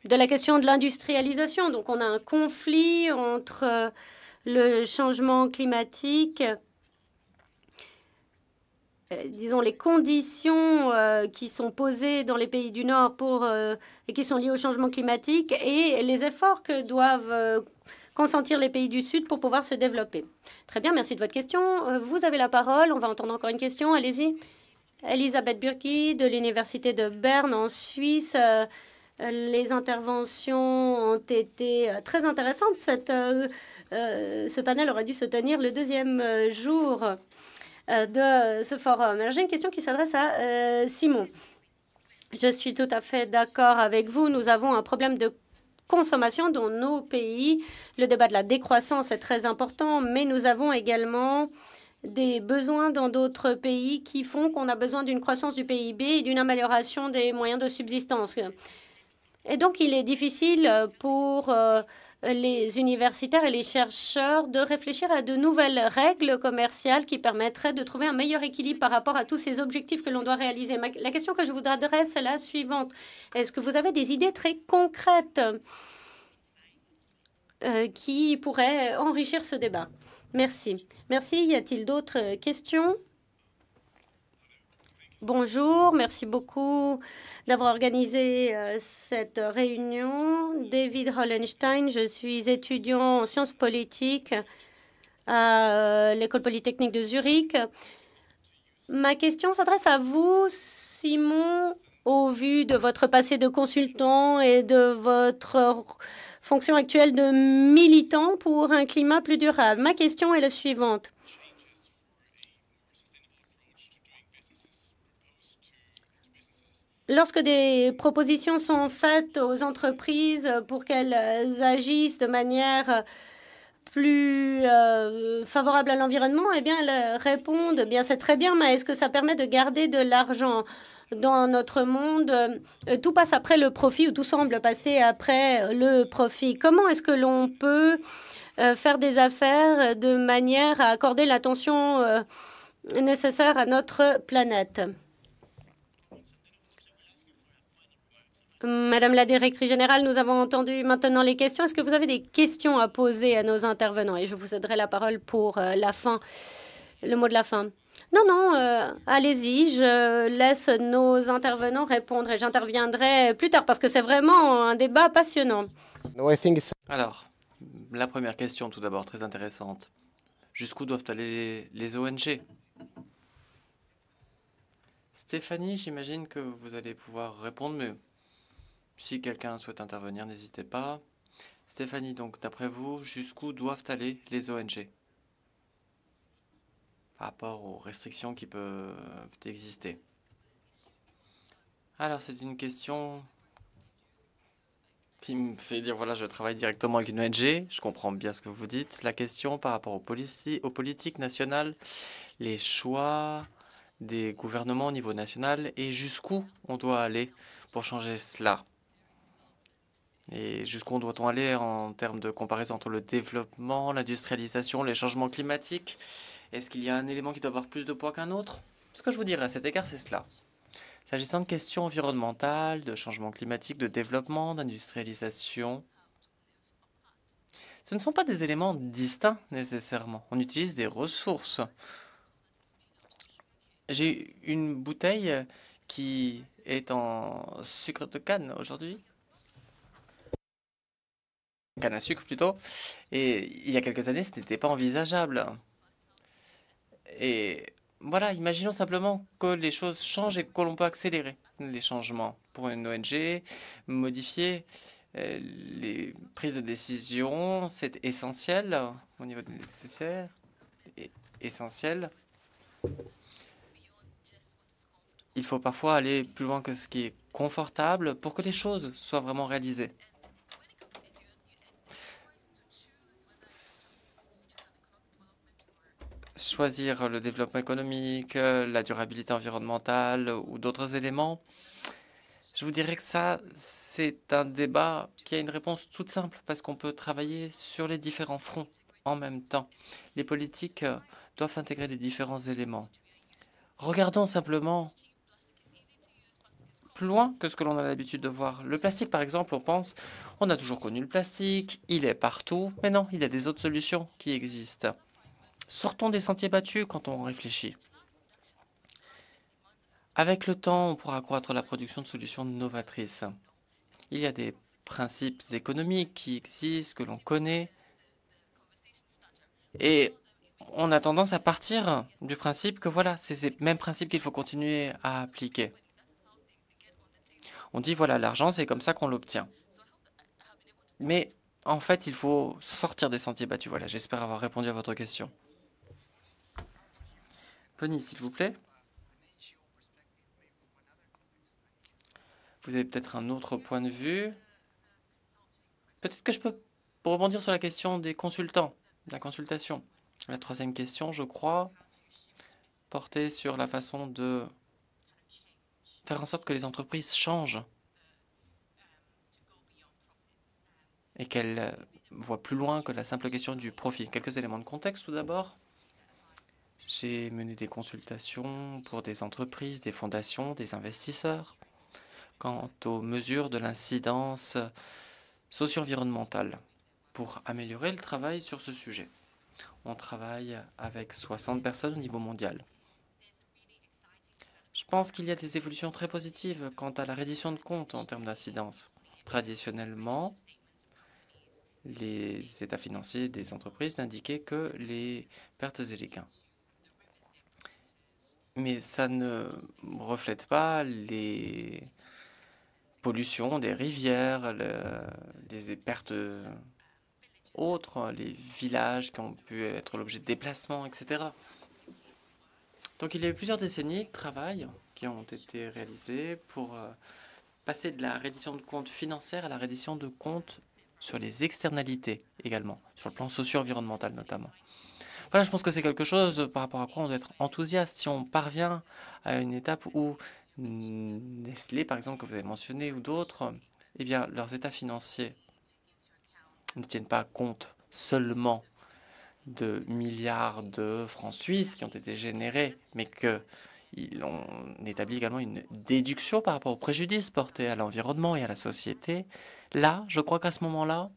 de la question de l'industrialisation? Donc, on a un conflit entre le changement climatique, disons, les conditions qui sont posées dans les pays du Nord et qui sont liées au changement climatique et les efforts que doivent consentir les pays du Sud pour pouvoir se développer. Très bien, merci de votre question. Vous avez la parole. On va entendre encore une question. Allez-y. Elisabeth Burki de l'Université de Berne en Suisse. Les interventions ont été très intéressantes. Ce panel aurait dû se tenir le deuxième jour de ce forum. Alors, j'ai une question qui s'adresse à Simon. Je suis tout à fait d'accord avec vous. Nous avons un problème de consommation dans nos pays. Le débat de la décroissance est très important, mais nous avons également des besoins dans d'autres pays qui font qu'on a besoin d'une croissance du PIB et d'une amélioration des moyens de subsistance. Et donc, il est difficile pour les universitaires et les chercheurs de réfléchir à de nouvelles règles commerciales qui permettraient de trouver un meilleur équilibre par rapport à tous ces objectifs que l'on doit réaliser. La question que je vous adresse est la suivante. Est-ce que vous avez des idées très concrètes qui pourraient enrichir ce débat? Merci. Merci. Y a-t-il d'autres questions? Bonjour, merci beaucoup d'avoir organisé cette réunion. David Hollenstein, je suis étudiant en sciences politiques à l'École polytechnique de Zurich. Ma question s'adresse à vous, Simon, au vu de votre passé de consultant et de votre fonction actuelle de militant pour un climat plus durable. Ma question est la suivante. Lorsque des propositions sont faites aux entreprises pour qu'elles agissent de manière plus favorable à l'environnement, eh bien, elles répondent, eh bien, c'est très bien, mais est-ce que ça permet de garder de l'argent? Dans notre monde, tout passe après le profit, ou tout semble passer après le profit. Comment est-ce que l'on peut faire des affaires de manière à accorder l'attention nécessaire à notre planète? Madame la directrice générale, nous avons entendu maintenant les questions. Est-ce que vous avez des questions à poser à nos intervenants? Et je vous céderai la parole pour la fin, le mot de la fin. Non, allez-y, je laisse nos intervenants répondre et j'interviendrai plus tard parce que c'est vraiment un débat passionnant. Alors, la première question tout d'abord, très intéressante. Jusqu'où doivent aller les ONG? Stéphanie, j'imagine que vous allez pouvoir répondre, mais si quelqu'un souhaite intervenir, n'hésitez pas. Stéphanie, donc d'après vous, jusqu'où doivent aller les ONG par rapport aux restrictions qui peuvent exister? Alors, c'est une question qui me fait dire, voilà, je travaille directement avec une ONG, je comprends bien ce que vous dites. La question par rapport aux politiques nationales, les choix des gouvernements au niveau national et jusqu'où on doit aller pour changer cela. Et jusqu'où doit-on aller en termes de comparaison entre le développement, l'industrialisation, les changements climatiques? Est-ce qu'il y a un élément qui doit avoir plus de poids qu'un autre? Ce que je vous dirais à cet égard, c'est cela. S'agissant de questions environnementales, de changement climatique, de développement, d'industrialisation, ce ne sont pas des éléments distincts nécessairement. On utilise des ressources. J'ai une bouteille qui est en sucre de canne aujourd'hui. Canne à sucre plutôt. Et il y a quelques années, ce n'était pas envisageable. Et voilà, imaginons simplement que les choses changent et que l'on peut accélérer les changements pour une ONG, modifier les prises de décision, c'est essentiel au niveau des nécessaires, essentiel. Il faut parfois aller plus loin que ce qui est confortable pour que les choses soient vraiment réalisées. Choisir le développement économique, la durabilité environnementale ou d'autres éléments, je vous dirais que ça, c'est un débat qui a une réponse toute simple parce qu'on peut travailler sur les différents fronts en même temps. Les politiques doivent intégrer les différents éléments. Regardons simplement plus loin que ce que l'on a l'habitude de voir. Le plastique, par exemple, on a toujours connu le plastique, il est partout, mais non, il y a des autres solutions qui existent. Sortons des sentiers battus quand on réfléchit. Avec le temps, on pourra accroître la production de solutions novatrices. Il y a des principes économiques qui existent, que l'on connaît, et on a tendance à partir du principe que voilà, c'est ces mêmes principes qu'il faut continuer à appliquer. On dit voilà, l'argent, c'est comme ça qu'on l'obtient. Mais en fait, il faut sortir des sentiers battus. Voilà, j'espère avoir répondu à votre question. Penny, s'il vous plaît. Vous avez peut-être un autre point de vue. Peut-être que je peux rebondir sur la question des consultants, de la consultation. La troisième question, je crois, portait sur la façon de faire en sorte que les entreprises changent et qu'elles voient plus loin que la simple question du profit. Quelques éléments de contexte tout d'abord. J'ai mené des consultations pour des entreprises, des fondations, des investisseurs quant aux mesures de l'incidence socio-environnementale pour améliorer le travail sur ce sujet. On travaille avec 60 personnes au niveau mondial. Je pense qu'il y a des évolutions très positives quant à la reddition de comptes en termes d'incidence. Traditionnellement, les états financiers des entreprises n'indiquaient que les pertes et les gains. Mais ça ne reflète pas les pollutions des rivières, les pertes autres, les villages qui ont pu être l'objet de déplacements, etc. Donc il y a eu plusieurs décennies de travail qui ont été réalisées pour passer de la reddition de comptes financière à la reddition de comptes sur les externalités également, sur le plan socio-environnemental notamment. Voilà, je pense que c'est quelque chose par rapport à quoi on doit être enthousiaste si on parvient à une étape où Nestlé, par exemple, que vous avez mentionné, ou d'autres, eh bien, leurs états financiers ne tiennent pas compte seulement de milliards de francs suisses qui ont été générés, mais on établit également une déduction par rapport aux préjudices portés à l'environnement et à la société. Là, je crois qu'à ce moment-là,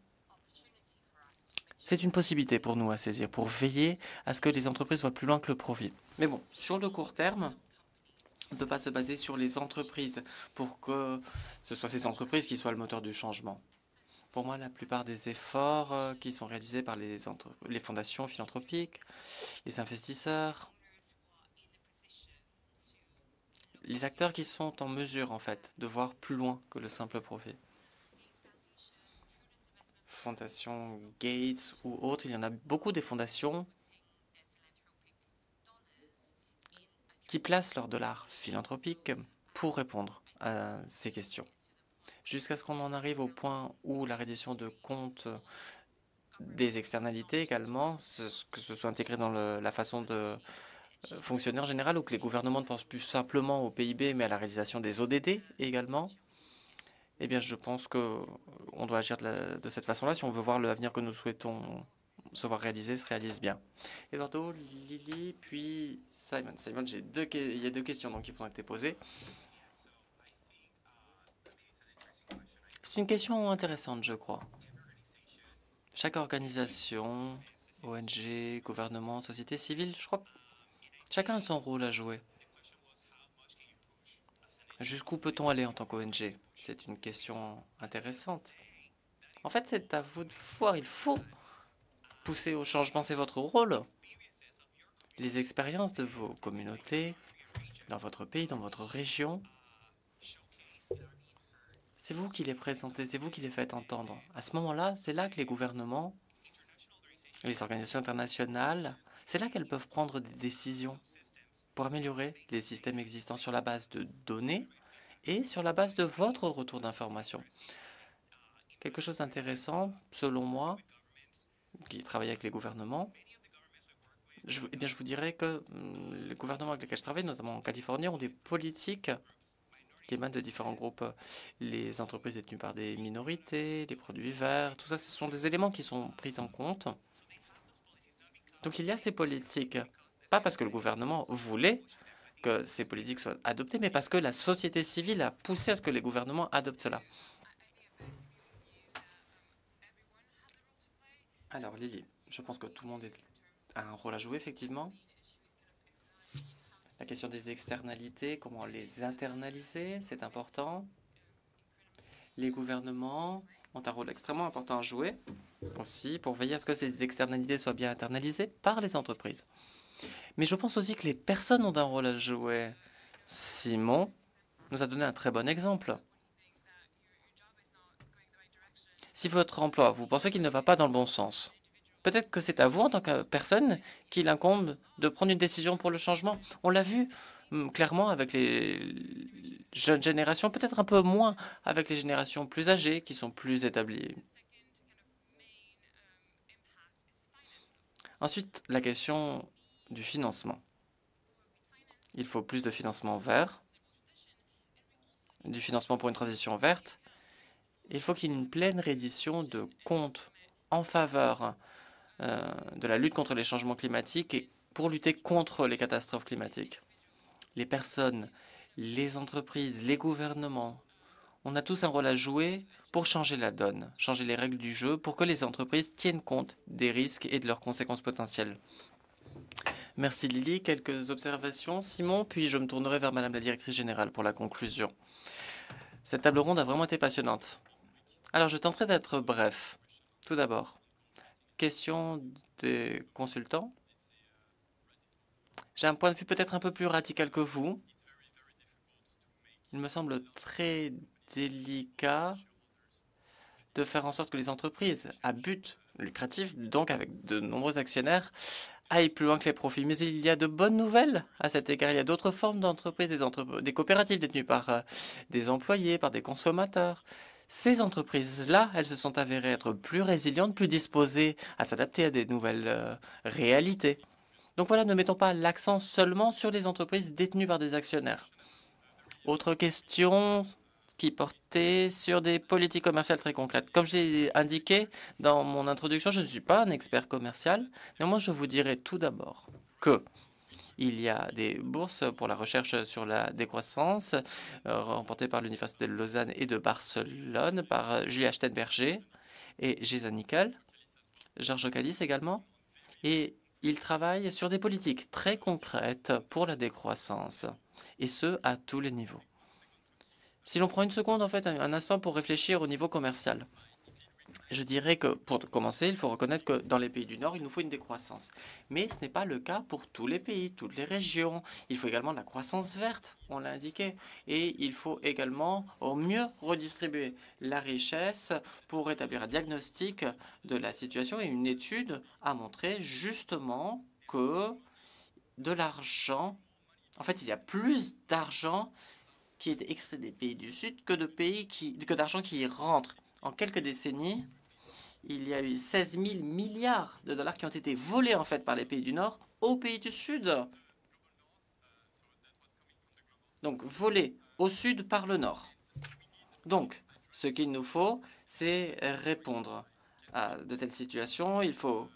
c'est une possibilité pour nous à saisir, pour veiller à ce que les entreprises voient plus loin que le profit. Mais bon, sur le court terme, on ne peut pas se baser sur les entreprises pour que ce soit ces entreprises qui soient le moteur du changement. Pour moi, la plupart des efforts qui sont réalisés par les fondations philanthropiques, les investisseurs, les acteurs qui sont en mesure, en fait, de voir plus loin que le simple profit. Fondation Gates ou autres, il y en a beaucoup des fondations qui placent leurs dollars philanthropiques pour répondre à ces questions. Jusqu'à ce qu'on en arrive au point où la reddition de comptes des externalités également, que ce soit intégré dans la façon de fonctionner en général, ou que les gouvernements ne pensent plus simplement au PIB, mais à la réalisation des ODD également, eh bien, je pense qu'on doit agir de cette façon-là si on veut voir l'avenir que nous souhaitons se voir réaliser se réalise bien. Eduardo, Lily, puis Simon. Simon, il y a deux questions donc, qui vont être posées. C'est une question intéressante, je crois. Chaque organisation, ONG, gouvernement, société civile, je crois, chacun a son rôle à jouer. Jusqu'où peut-on aller en tant qu'ONG? C'est une question intéressante. En fait, c'est à vous de voir. Il faut pousser au changement, c'est votre rôle. Les expériences de vos communautés, dans votre pays, dans votre région, c'est vous qui les présentez, c'est vous qui les faites entendre. À ce moment-là, c'est là que les gouvernements, les organisations internationales, c'est là qu'elles peuvent prendre des décisions pour améliorer les systèmes existants sur la base de données et sur la base de votre retour d'information. Quelque chose d'intéressant, selon moi, qui travaille avec les gouvernements, je vous dirais que les gouvernements avec lesquels je travaille, notamment en Californie, ont des politiques qui émanent de différents groupes. Les entreprises détenues par des minorités, les produits verts, tout ça, ce sont des éléments qui sont pris en compte. Donc il y a ces politiques, pas parce que le gouvernement voulait que ces politiques soient adoptées, mais parce que la société civile a poussé à ce que les gouvernements adoptent cela. Alors Lily, je pense que tout le monde a un rôle à jouer, effectivement. La question des externalités, comment les internaliser, c'est important. Les gouvernements ont un rôle extrêmement important à jouer aussi pour veiller à ce que ces externalités soient bien internalisées par les entreprises. Mais je pense aussi que les personnes ont un rôle à jouer. Simon nous a donné un très bon exemple. Si votre emploi, vous pensez qu'il ne va pas dans le bon sens, peut-être que c'est à vous, en tant que personne, qu'il incombe de prendre une décision pour le changement. On l'a vu clairement avec les jeunes générations, peut-être un peu moins avec les générations plus âgées, qui sont plus établies. Ensuite, la question du financement. Il faut plus de financement vert, du financement pour une transition verte. Il faut qu'il y ait une pleine reddition de comptes en faveur de la lutte contre les changements climatiques et pour lutter contre les catastrophes climatiques. Les personnes, les entreprises, les gouvernements, on a tous un rôle à jouer pour changer la donne, changer les règles du jeu pour que les entreprises tiennent compte des risques et de leurs conséquences potentielles. Merci Lily. Quelques observations, Simon, puis je me tournerai vers Madame la Directrice Générale pour la conclusion. Cette table ronde a vraiment été passionnante. Alors, je tenterai d'être bref. Tout d'abord, question des consultants. J'ai un point de vue peut-être un peu plus radical que vous. Il me semble très délicat de faire en sorte que les entreprises à but lucratif, donc avec de nombreux actionnaires, aillent plus loin que les profits. Mais il y a de bonnes nouvelles à cet égard. Il y a d'autres formes d'entreprises, des coopératives détenues par des employés, par des consommateurs. Ces entreprises-là, elles se sont avérées être plus résilientes, plus disposées à s'adapter à des nouvelles réalités. Donc voilà, ne mettons pas l'accent seulement sur les entreprises détenues par des actionnaires. Autre question qui portait sur des politiques commerciales très concrètes. Comme je l'ai indiqué dans mon introduction, je ne suis pas un expert commercial. Néanmoins, je vous dirai tout d'abord que il y a des bourses pour la recherche sur la décroissance remportées par l'Université de Lausanne et de Barcelone par Julia Steinberger et Jason Nickel, Georges Callis également. Et ils travaillent sur des politiques très concrètes pour la décroissance, et ce, à tous les niveaux. Si l'on prend une seconde, en fait, un instant pour réfléchir au niveau commercial, je dirais que, pour commencer, il faut reconnaître que dans les pays du Nord, il nous faut une décroissance. Mais ce n'est pas le cas pour tous les pays, toutes les régions. Il faut également de la croissance verte, on l'a indiqué. Et il faut également au mieux redistribuer la richesse pour établir un diagnostic de la situation. Et une étude a montré justement que de l'argent, en fait, il y a plus d'argent qui est extrait des pays du Sud que d'argent qui y rentre. En quelques décennies, il y a eu 16 000 milliards de dollars qui ont été volés en fait par les pays du Nord aux pays du Sud. donc volée au sud par le nord. Donc, ce qu'il nous faut, c'est répondre à de telles situations. Il faut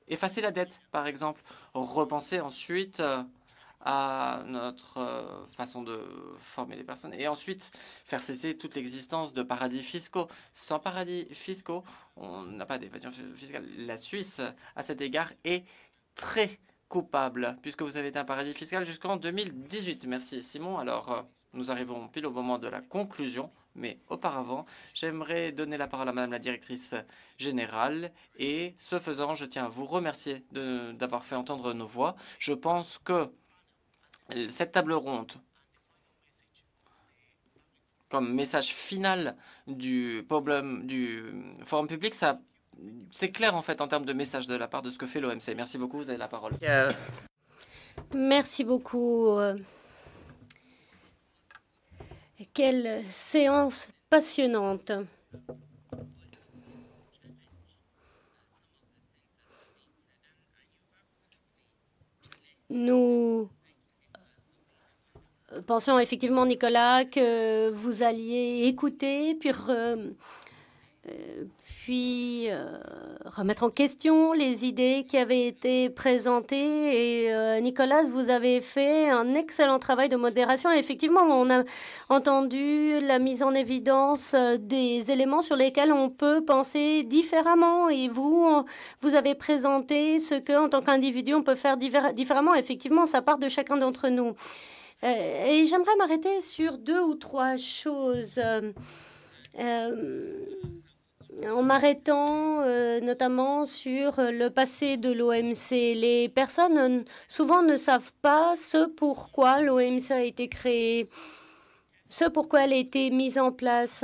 effacer la dette, par exemple, repenser ensuite à notre façon de former les personnes et ensuite faire cesser toute l'existence de paradis fiscaux. Sans paradis fiscaux, on n'a pas d'évasion fiscale. La Suisse, à cet égard, est très coupable puisque vous avez été un paradis fiscal jusqu'en 2018. Merci Simon. Alors, nous arrivons pile au moment de la conclusion. Mais auparavant, j'aimerais donner la parole à Madame la directrice générale et ce faisant, je tiens à vous remercier d'avoir fait entendre nos voix. Je pense que cette table ronde, comme message final du forum public, c'est clair en fait en termes de message de la part de ce que fait l'OMC. Merci beaucoup, vous avez la parole. Merci beaucoup. Quelle séance passionnante. Nous pensions effectivement, Nicolas, que vous alliez écouter, puis remettre en question les idées qui avaient été présentées. Et Nicolas, vous avez fait un excellent travail de modération. Et effectivement, on a entendu la mise en évidence des éléments sur lesquels on peut penser différemment. Et vous avez présenté ce que, en tant qu'individu, on peut faire différemment. Effectivement, ça part de chacun d'entre nous. Et j'aimerais m'arrêter sur 2 ou 3 choses. En m'arrêtant notamment sur le passé de l'OMC. Les personnes souvent ne savent pas ce pourquoi l'OMC a été créée, ce pourquoi elle a été mise en place.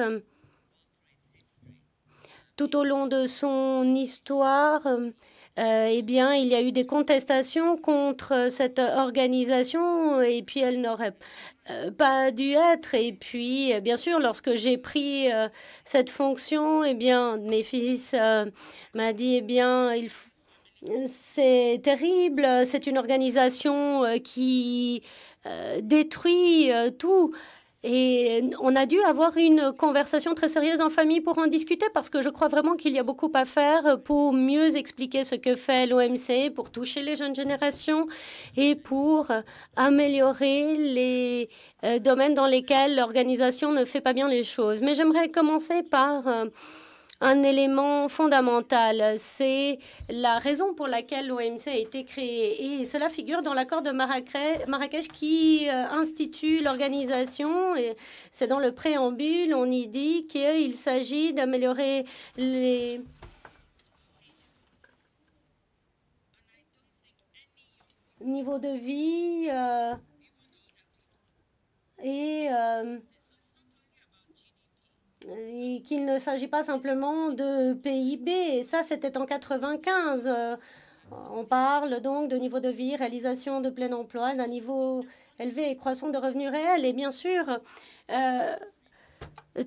Tout au long de son histoire, eh bien, il y a eu des contestations contre cette organisation et puis elle n'aurait pas dû être. Et puis, bien sûr, lorsque j'ai pris cette fonction, eh bien, mes fils m'a dit, eh bien, c'est terrible, c'est une organisation qui détruit tout. Et on a dû avoir une conversation très sérieuse en famille pour en discuter parce que je crois vraiment qu'il y a beaucoup à faire pour mieux expliquer ce que fait l'OMC, pour toucher les jeunes générations et pour améliorer les domaines dans lesquels l'organisation ne fait pas bien les choses. Mais j'aimerais commencer par un élément fondamental. C'est la raison pour laquelle l'OMC a été créée. Et cela figure dans l'accord de Marrakech qui institue l'organisation. Et c'est dans le préambule, on y dit qu'il s'agit d'améliorer les niveaux de vie et qu'il ne s'agit pas simplement de PIB. Et ça, c'était en 95. On parle donc de niveau de vie, réalisation de plein emploi, d'un niveau élevé et croissant de revenus réels. Et bien sûr,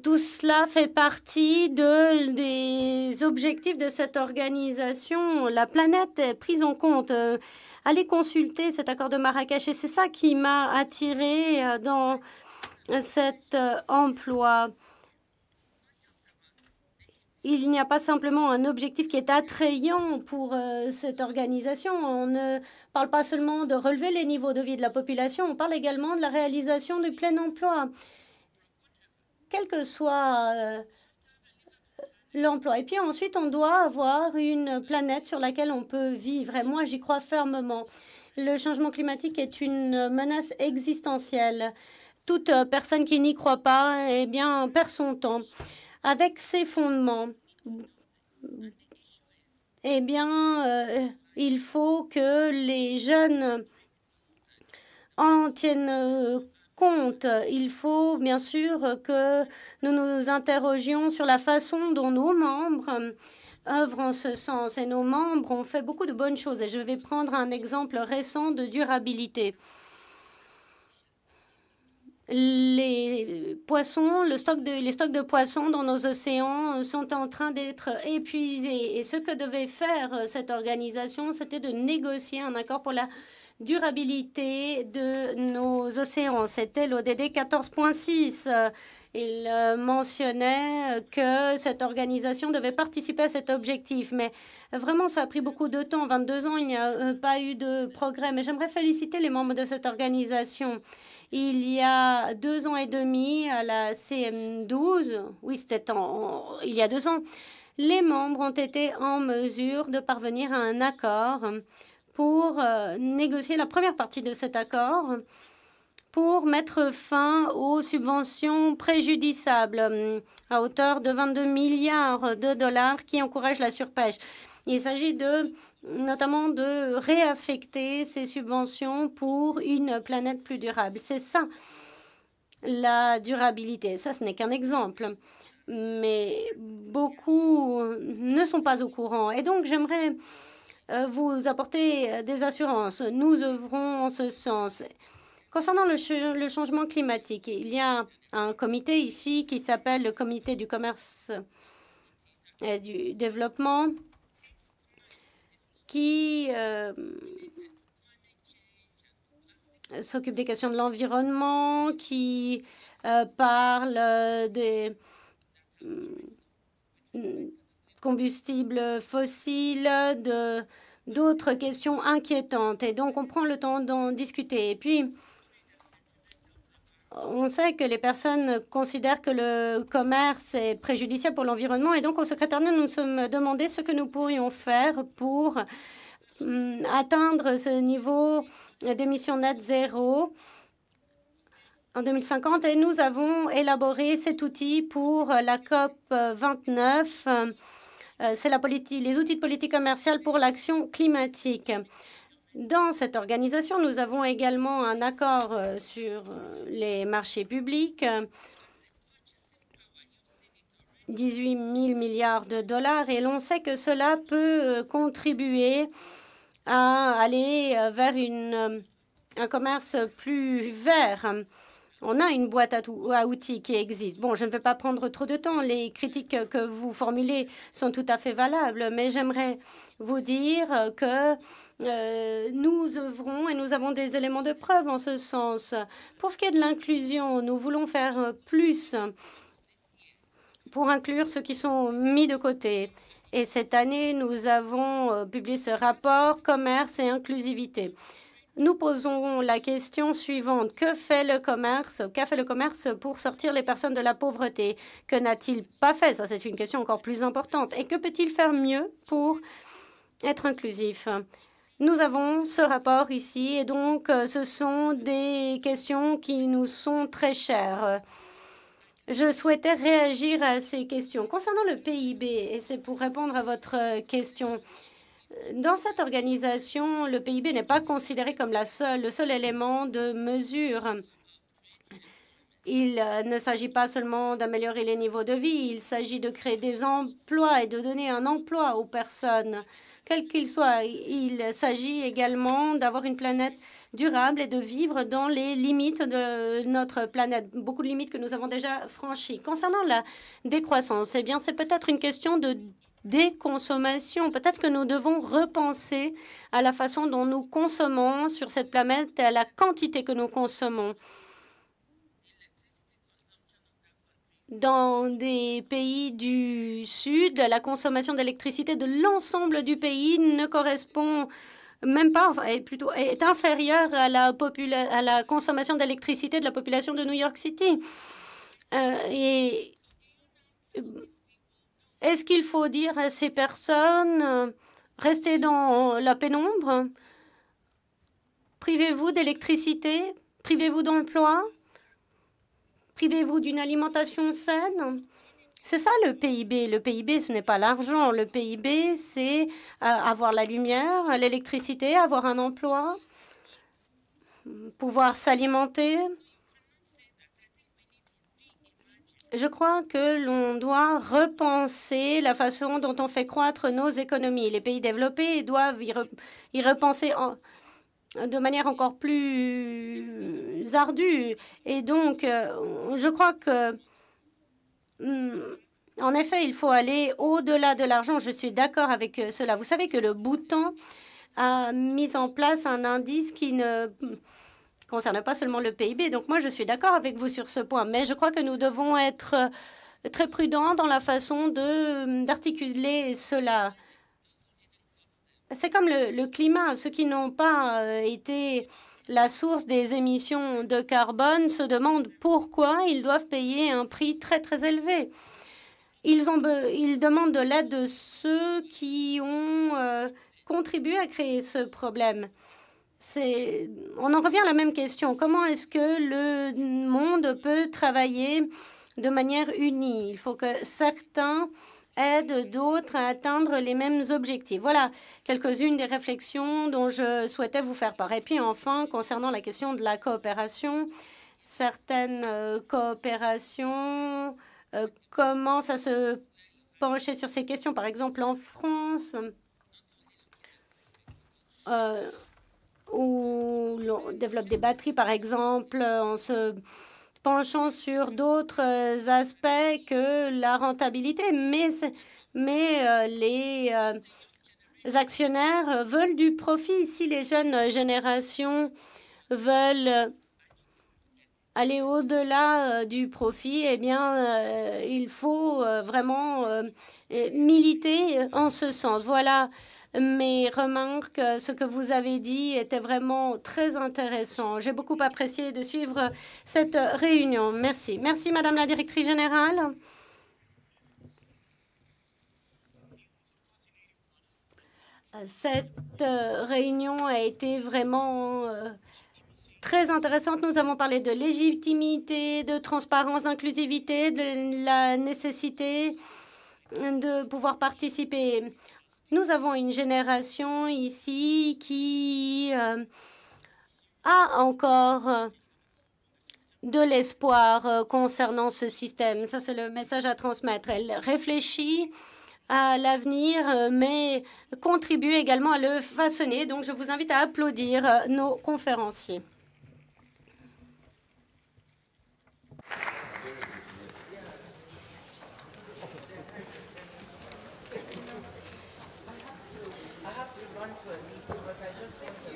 tout cela fait partie des objectifs de cette organisation. La planète est prise en compte. Allez consulter cet accord de Marrakech. Et c'est ça qui m'a attirée dans cet emploi. Il n'y a pas simplement un objectif qui est attrayant pour cette organisation. On ne parle pas seulement de relever les niveaux de vie de la population, on parle également de la réalisation du plein emploi, quel que soit l'emploi. Et puis ensuite, on doit avoir une planète sur laquelle on peut vivre. Et moi, j'y crois fermement. Le changement climatique est une menace existentielle. Toute personne qui n'y croit pas, eh bien, perd son temps. Avec ces fondements, eh bien, il faut que les jeunes en tiennent compte. Il faut bien sûr que nous nous interrogions sur la façon dont nos membres œuvrent en ce sens. Et nos membres ont fait beaucoup de bonnes choses. Et je vais prendre un exemple récent de durabilité. Les poissons, les stocks de poissons dans nos océans sont en train d'être épuisés. Et ce que devait faire cette organisation, c'était de négocier un accord pour la durabilité de nos océans. C'était l'ODD 14.6. Il mentionnait que cette organisation devait participer à cet objectif. Mais vraiment, ça a pris beaucoup de temps. 22 ans, il n'y a pas eu de progrès. Mais j'aimerais féliciter les membres de cette organisation. Il y a 2 ans et demi, à la CM12, oui, c'était il y a 2 ans, les membres ont été en mesure de parvenir à un accord pour négocier la première partie de cet accord pour mettre fin aux subventions préjudiciables à hauteur de 22 milliards de dollars qui encouragent la surpêche. Il s'agit notamment de réaffecter ces subventions pour une planète plus durable. C'est ça, la durabilité. Ça, ce n'est qu'un exemple. Mais beaucoup ne sont pas au courant. Et donc, j'aimerais vous apporter des assurances. Nous œuvrons en ce sens. Concernant le changement climatique, il y a un comité ici qui s'appelle le Comité du commerce et du développement qui s'occupe des questions de l'environnement, qui parle des combustibles fossiles, d'autres questions inquiétantes. Et donc, on prend le temps d'en discuter. Et puis, on sait que les personnes considèrent que le commerce est préjudiciable pour l'environnement. Et donc, au secrétariat, nous nous sommes demandé ce que nous pourrions faire pour atteindre ce niveau d'émissions net zéro en 2050. Et nous avons élaboré cet outil pour la COP 29. C'est les outils de politique commerciale pour l'action climatique. Dans cette organisation, nous avons également un accord sur les marchés publics, 18 000 milliards de dollars, et l'on sait que cela peut contribuer à aller vers un commerce plus vert. On a une boîte à outils qui existe. Bon, je ne vais pas prendre trop de temps. Les critiques que vous formulez sont tout à fait valables, mais j'aimerais vous dire que nous œuvrons et nous avons des éléments de preuve en ce sens. Pour ce qui est de l'inclusion, nous voulons faire plus pour inclure ceux qui sont mis de côté. Et cette année, nous avons publié ce rapport « Commerce et inclusivité ». Nous posons la question suivante. Qu'a fait le commerce pour sortir les personnes de la pauvreté? Que n'a-t-il pas fait? Ça, c'est une question encore plus importante. Et que peut-il faire mieux pour être inclusif? Nous avons ce rapport ici et donc ce sont des questions qui nous sont très chères. Je souhaitais réagir à ces questions. Concernant le PIB, et c'est pour répondre à votre question, dans cette organisation, le PIB n'est pas considéré comme le seul élément de mesure. Il ne s'agit pas seulement d'améliorer les niveaux de vie, il s'agit de créer des emplois et de donner un emploi aux personnes, quels qu'ils soient. Il s'agit également d'avoir une planète durable et de vivre dans les limites de notre planète, beaucoup de limites que nous avons déjà franchies. Concernant la décroissance, eh bien, c'est peut-être une question de déconsommation. Peut-être que nous devons repenser à la façon dont nous consommons sur cette planète et à la quantité que nous consommons. Dans des pays du Sud, la consommation d'électricité de l'ensemble du pays ne correspond même pas, enfin, est inférieure à la consommation d'électricité de la population de New York City. Est-ce qu'il faut dire à ces personnes, restez dans la pénombre? Privez-vous d'électricité? Privez-vous d'emploi? Privez-vous d'une alimentation saine? C'est ça le PIB. Le PIB, ce n'est pas l'argent. Le PIB, c'est avoir la lumière, l'électricité, avoir un emploi, pouvoir s'alimenter. Je crois que l'on doit repenser la façon dont on fait croître nos économies. Les pays développés doivent y repenser de manière encore plus ardue. Et donc, je crois que, en effet, il faut aller au-delà de l'argent. Je suis d'accord avec cela. Vous savez que le Bhoutan a mis en place un indice qui ne concerne pas seulement le PIB. Donc moi, je suis d'accord avec vous sur ce point, mais je crois que nous devons être très prudents dans la façon d'articuler cela. C'est comme le climat. Ceux qui n'ont pas été la source des émissions de carbone se demandent pourquoi ils doivent payer un prix très, très élevé. Ils demandent de l'aide de ceux qui ont contribué à créer ce problème. On en revient à la même question. Comment est-ce que le monde peut travailler de manière unie? Il faut que certains aident d'autres à atteindre les mêmes objectifs. Voilà quelques-unes des réflexions dont je souhaitais vous faire part. Et puis enfin, concernant la question de la coopération, certaines coopérations commencent à se pencher sur ces questions. Par exemple, en France, où l'on développe des batteries, par exemple, en se penchant sur d'autres aspects que la rentabilité. Mais les actionnaires veulent du profit. Si les jeunes générations veulent aller au-delà du profit, eh bien, il faut vraiment militer en ce sens. Voilà mes remarques. Ce que vous avez dit était vraiment très intéressant. J'ai beaucoup apprécié de suivre cette réunion. Merci. Merci, Madame la Directrice Générale. Cette réunion a été vraiment très intéressante. Nous avons parlé de légitimité, de transparence, d'inclusivité, de la nécessité de pouvoir participer. Nous avons une génération ici qui a encore de l'espoir concernant ce système. Ça, c'est le message à transmettre. Elle réfléchit à l'avenir, mais contribue également à le façonner. Donc, je vous invite à applaudir nos conférenciers. I have to run to a meeting, but I just want to